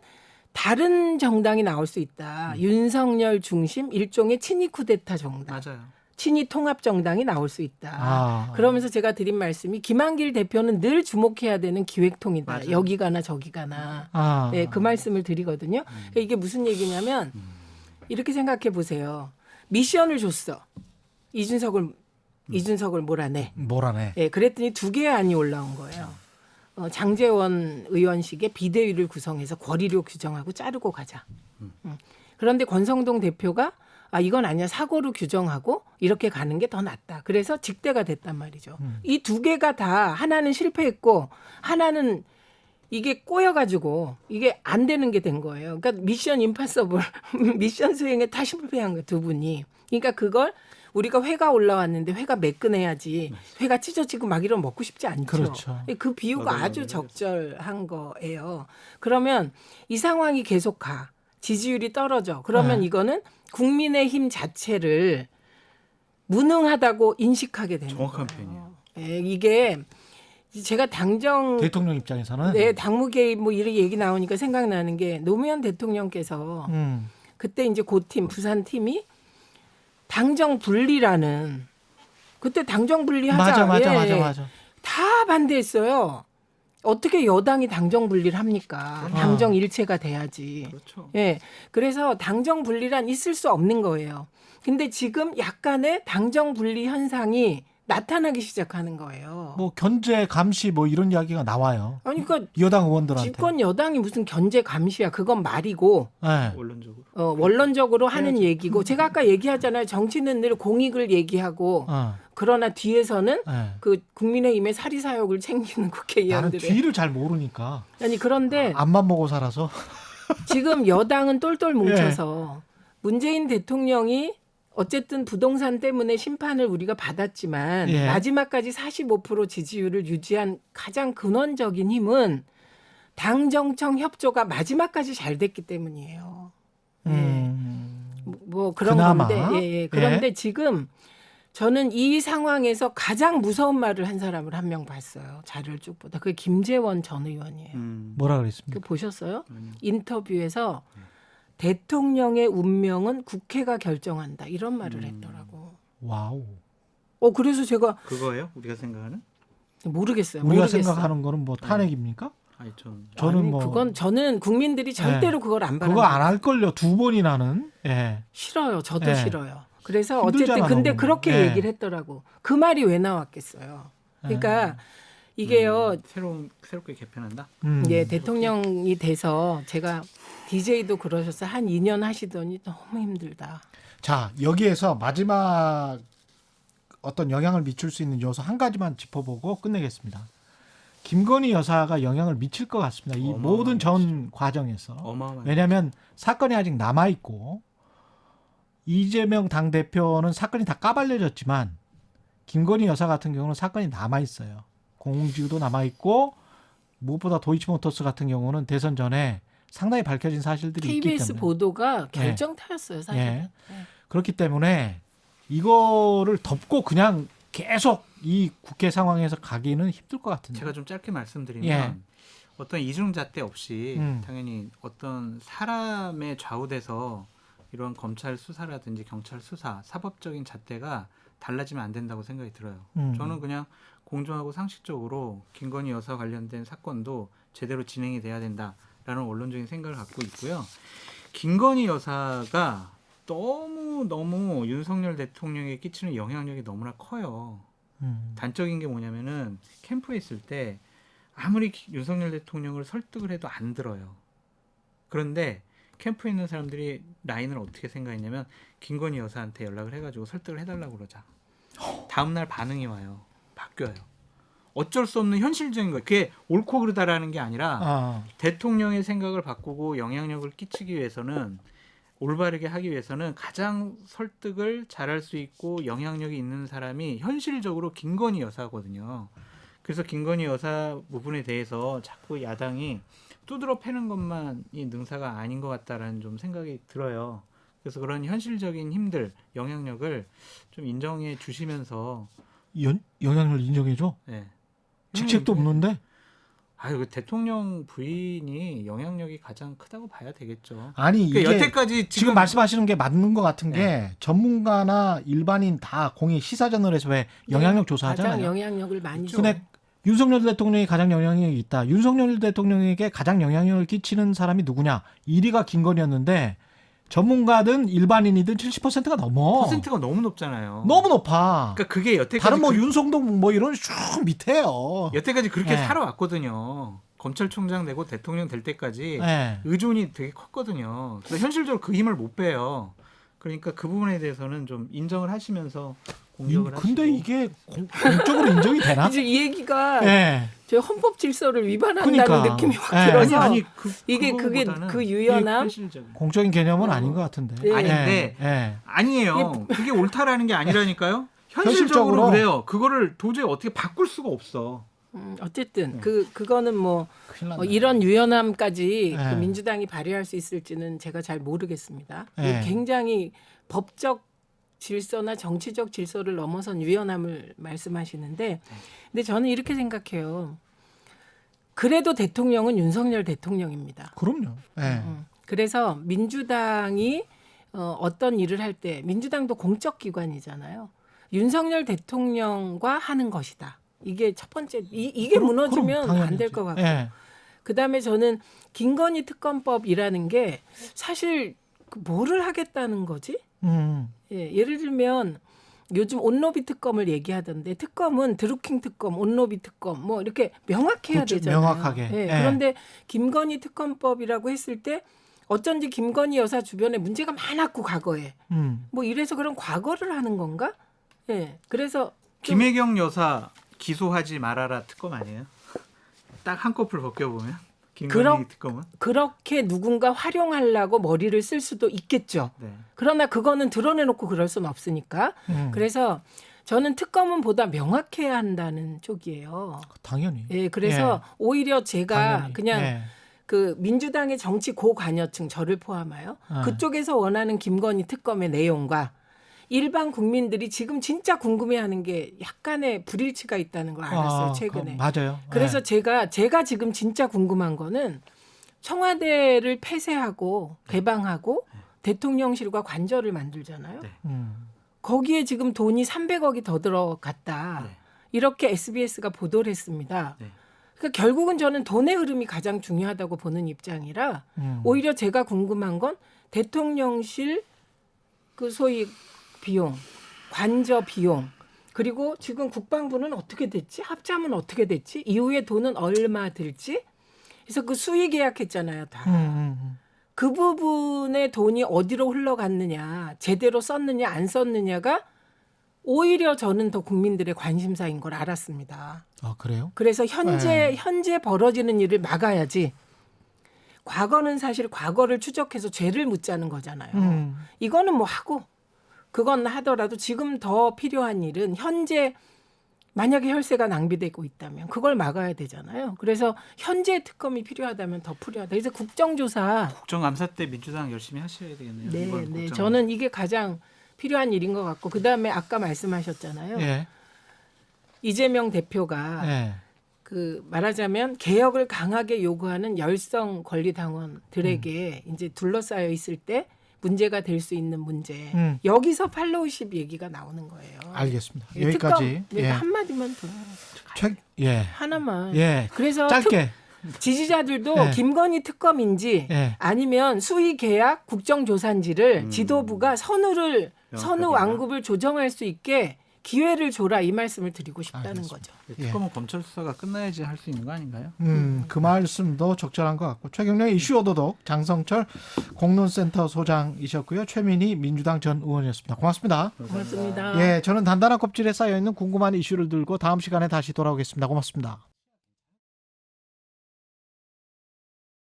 다른 정당이 나올 수 있다. 윤석열 중심 일종의 친이 쿠데타 정당. 맞아요. 친이 통합 정당이 나올 수 있다. 아. 그러면서 제가 드린 말씀이 김한길 대표는 늘 주목해야 되는 기획통이다. 맞아요. 여기 가나 저기 가나. 아. 네, 그 말씀을 드리거든요. 그러니까 이게 무슨 얘기냐면 이렇게 생각해 보세요. 미션을 줬어. 이준석을 몰아내. 뭐라네. 예, 그랬더니 두 개의 안이 올라온 거예요. 장제원 의원식의 비대위를 구성해서 권리료 규정하고 자르고 가자. 그런데 권성동 대표가 이건 아니야. 사고로 규정하고 이렇게 가는 게 더 낫다. 그래서 직대가 됐단 말이죠. 이 두 개가 다 하나는 실패했고 하나는 이게 꼬여가지고 이게 안 되는 게 된 거예요. 그러니까 미션 임파서블 미션 수행에 다 실패한 거예요. 두 분이. 그러니까 그걸 우리가 회가 올라왔는데 회가 매끈해야지 회가 찢어지고 막 이러면 먹고 싶지 않죠. 그렇죠. 그 비유가 아주 적절한 거예요. 그러면 이 상황이 계속 가. 지지율이 떨어져. 그러면 네. 이거는 국민의힘 자체를 무능하다고 인식하게 되는 정확한 거예요. 표현이에요. 예, 이게 제가 당정 대통령 입장에서는 네, 당무 개입 뭐 이런 얘기 나오니까 생각나는 게 노무현 대통령께서 그때 이제 고팀 부산 팀이 당정 분리라는 그때 당정 분리하자. 맞아. 다 반대했어요. 어떻게 여당이 당정 분리를 합니까? 당정 일체가 돼야지. 그렇죠. 예. 그래서 당정 분리란 있을 수 없는 거예요. 근데 지금 약간의 당정 분리 현상이 나타나기 시작하는 거예요. 뭐 견제 감시 뭐 이런 이야기가 나와요. 아니 그러니까 여당 의원들한테. 집권 여당이 무슨 견제 감시야. 그건 말이고 네. 원론적으로. 원론적으로 하는 얘기고 제가 아까 얘기하잖아요. 정치는 늘 공익을 얘기하고 그러나 뒤에서는 네. 그 국민의힘의 사리사욕을 챙기는 나는 국회의원들의 뒤를 잘 모르니까 아니 그런데 앞만 보고 살아서 지금 여당은 똘똘 뭉쳐서 문재인 대통령이 어쨌든 부동산 때문에 심판을 우리가 받았지만 예. 마지막까지 45% 지지율을 유지한 가장 근원적인 힘은 당정청 협조가 마지막까지 잘 됐기 때문이에요. 뭐 그런 그나마? 건데 예. 그런데 지금 저는 이 상황에서 가장 무서운 말을 한 사람을 한 명 봤어요. 자료를 쭉 보다. 그게 김재원 전 의원이에요. 뭐라 그 그랬습니까? 보셨어요? 인터뷰에서 대통령의 운명은 국회가 결정한다. 이런 말을 했더라고. 와우. 그래서 제가 그거예요? 우리가 생각하는? 모르겠어요. 우리가 모르겠어요. 생각하는 거는 뭐 탄핵입니까? 아니 저는 아니, 뭐 그건 저는 국민들이 절대로 그걸 안 바랍니다. 그거 안 할 걸요. 두 번이나는. 예. 싫어요. 저도 예. 싫어요. 그래서 힘들잖아, 어쨌든 근데 너무. 그렇게 예. 얘기를 했더라고. 그 말이 왜 나왔겠어요. 그러니까 이게요. 새롭게 개편한다. 예, 대통령이 돼서 제가 DJ도 그러셔서 한 2년 하시더니 너무 힘들다. 자, 여기에서 마지막 어떤 영향을 미칠 수 있는 요소 한 가지만 짚어보고 끝내겠습니다. 김건희 여사가 영향을 미칠 것 같습니다. 이 모든 전 과정에서. 어마어마한. 왜냐하면 사건이 아직 남아있고 이재명 당대표는 사건이 다 까발려졌지만 김건희 여사 같은 경우는 사건이 남아있어요. 공공지구도 남아있고 무엇보다 도이치모터스 같은 경우는 대선 전에 상당히 밝혀진 사실들이 있기 때문에 KBS 보도가 결정타였어요. 사실. 네. 그렇기 때문에 이거를 덮고 그냥 계속 이 국회 상황에서 가기는 힘들 것 같은데. 제가 좀 짧게 말씀드리면 어떤 이중잣대 없이 당연히 어떤 사람에 좌우돼서 이런 검찰 수사라든지 경찰 수사, 사법적인 잣대가 달라지면 안 된다고 생각이 들어요. 저는 그냥 공정하고 상식적으로 김건희 여사 관련된 사건도 제대로 진행이 돼야 된다라는 원론적인 생각을 갖고 있고요. 김건희 여사가 너무 윤석열 대통령에 끼치는 영향력이 너무나 커요. 단적인 게 뭐냐면은 캠프에 있을 때 아무리 윤석열 대통령을 설득을 해도 안 들어요. 그런데 캠프에 있는 사람들이 라인을 어떻게 생각했냐면 김건희 여사한테 연락을 해가지고 설득을 해달라고 그러자. 다음날 반응이 와요. 바뀌어요. 어쩔 수 없는 현실적인 거예요. 그게 옳고 그르다라는 게 아니라 대통령의 생각을 바꾸고 영향력을 끼치기 위해서는 올바르게 하기 위해서는 가장 설득을 잘할 수 있고 영향력이 있는 사람이 현실적으로 김건희 여사거든요. 그래서 김건희 여사 부분에 대해서 자꾸 야당이 두드러 패는 것만이 능사가 아닌 것 같다라는 좀 생각이 들어요. 그래서 그런 현실적인 힘들, 영향력을 좀 인정해 주시면서 영향력을 인정해줘? 네. 직책도 없는데? 아유, 대통령 부인이 영향력이 가장 크다고 봐야 되겠죠. 아니 그러니까 이게 여태까지 지금 말씀하시는 게 맞는 것 같은 게 전문가나 일반인 다 공익 시사저널에서 왜 영향력 조사하잖아요. 가장 영향력을 많이 줘. 근데 윤석열 대통령이 가장 영향력이 있다. 윤석열 대통령에게 가장 영향력을 끼치는 사람이 누구냐? 1위가 김건희였는데 전문가든 일반인이든 70%가 넘어. 퍼센트가 너무 높잖아요. 너무 높아. 그러니까 그게 여태까지 다른 뭐 윤성동 뭐 이런 쭉 밑에요. 여태까지 그렇게 네. 살아왔거든요. 검찰총장 되고 대통령 될 때까지 네. 의존이 되게 컸거든요. 그래서 현실적으로 그 힘을 못 빼요. 그러니까 그 부분에 대해서는 좀 인정을 하시면서 공격을 하시고. 근데 이게 공적으로 인정이 되나? 이제 이 얘기가 네. 저 헌법 질서를 위반한다는 그러니까. 느낌이 확 네. 들어서 아니 이게 그게 그거보다는 그 유연함 현실적인. 공적인 개념은 아닌 것 같은데. 예. 아닌데 예. 아니에요. 그게 옳다라는 게 아니라니까요. 현실적으로 현실적으로 그래요. 그거를 도저히 어떻게 바꿀 수가 없어. 어쨌든 그거는 뭐 큰일 났네. 이런 유연함까지 네. 그 민주당이 발휘할 수 있을지는 제가 잘 모르겠습니다. 네. 굉장히 법적 질서나 정치적 질서를 넘어선 유연함을 말씀하시는데, 근데 저는 이렇게 생각해요. 그래도 대통령은 윤석열 대통령입니다. 그럼요. 예. 그래서 민주당이 어떤 일을 할 때 민주당도 공적 기관이잖아요. 윤석열 대통령과 하는 것이다. 이게 첫 번째. 이게 무너지면 안 될 것 같고. 예. 그다음에 저는 김건희 특검법이라는 게 사실 뭐를 하겠다는 거지? 예, 예를 들면 요즘 온로비 특검을 얘기하던데 특검은 드루킹 특검, 온로비 특검 뭐 이렇게 명확해야 그렇죠, 되잖아요. 명확하게. 예, 예. 그런데 김건희 특검법이라고 했을 때 어쩐지 김건희 여사 주변에 문제가 많았고 과거에 뭐 이래서 그런 과거를 하는 건가? 예, 그래서 좀 김혜경 여사 기소하지 말아라 특검 아니에요? 딱 한꺼풀 벗겨보면 김건희 특검은. 그렇게 누군가 활용하려고 머리를 쓸 수도 있겠죠. 네. 그러나 그거는 드러내놓고 그럴 수는 없으니까. 그래서 저는 특검은 보다 명확해야 한다는 쪽이에요. 당연히. 예, 그래서 오히려 제가 당연히. 그냥 예. 그 민주당의 정치 고관여층 저를 포함하여 그쪽에서 원하는 김건희 특검의 내용과 일반 국민들이 지금 진짜 궁금해하는 게 약간의 불일치가 있다는 걸 알았어요, 최근에. 맞아요. 그래서 예. 제가 지금 진짜 궁금한 거는 청와대를 폐쇄하고 개방하고 대통령실과 관저를 만들잖아요. 네. 거기에 지금 돈이 300억이 더 들어갔다. 네. 이렇게 SBS가 보도를 했습니다. 네. 그러니까 결국은 저는 돈의 흐름이 가장 중요하다고 보는 입장이라 오히려 제가 궁금한 건 대통령실 그 소위 비용, 관저 비용, 그리고 지금 국방부는 어떻게 됐지? 합참은 어떻게 됐지? 이후에 돈은 얼마 들지? 그래서 그 수의 계약했잖아요, 다. 그 부분에 돈이 어디로 흘러갔느냐, 제대로 썼느냐, 안 썼느냐가 오히려 저는 더 국민들의 관심사인 걸 알았습니다. 아, 그래요? 그래서 현재 벌어지는 일을 막아야지. 과거는 사실 과거를 추적해서 죄를 묻자는 거잖아요. 이거는 뭐 하고 그건 하더라도 지금 더 필요한 일은 현재 만약에 혈세가 낭비되고 있다면 그걸 막아야 되잖아요. 그래서 현재 특검이 필요하다면 더 필요하다. 그래서 국정조사 국정감사 때 민주당 열심히 하셔야 되겠네요. 네, 이번 네. 국정감사. 저는 이게 가장 필요한 일인 것 같고 그다음에 아까 말씀하셨잖아요. 예. 이재명 대표가 예. 그 말하자면 개혁을 강하게 요구하는 열성 권리당원들에게 이제 둘러싸여 있을 때 문제가 될 수 있는 문제. 여기서 팔로우십 얘기가 나오는 거예요. 알겠습니다. 이 여기까지. 특검, 예. 한마디만 더. 예. 하나만. 예. 그래서 짧게. 지지자들도 예. 김건희 특검인지 예. 아니면 수의 계약 국정조사인지를 지도부가 선우 완급을 조정할 수 있게 기회를 줘라 이 말씀을 드리고 싶다는 알겠습니다. 거죠. 특검은 검찰 수사가 끝나야지 할 수 있는 거 아닌가요? 그 말씀도 적절한 것 같고 최경련의 이슈 오도독 장성철 공론센터 소장이셨고요. 최민희 민주당 전 의원이었습니다. 고맙습니다. 고맙습니다. 예, 저는 단단한 껍질에 쌓여 있는 궁금한 이슈를 들고 다음 시간에 다시 돌아오겠습니다. 고맙습니다.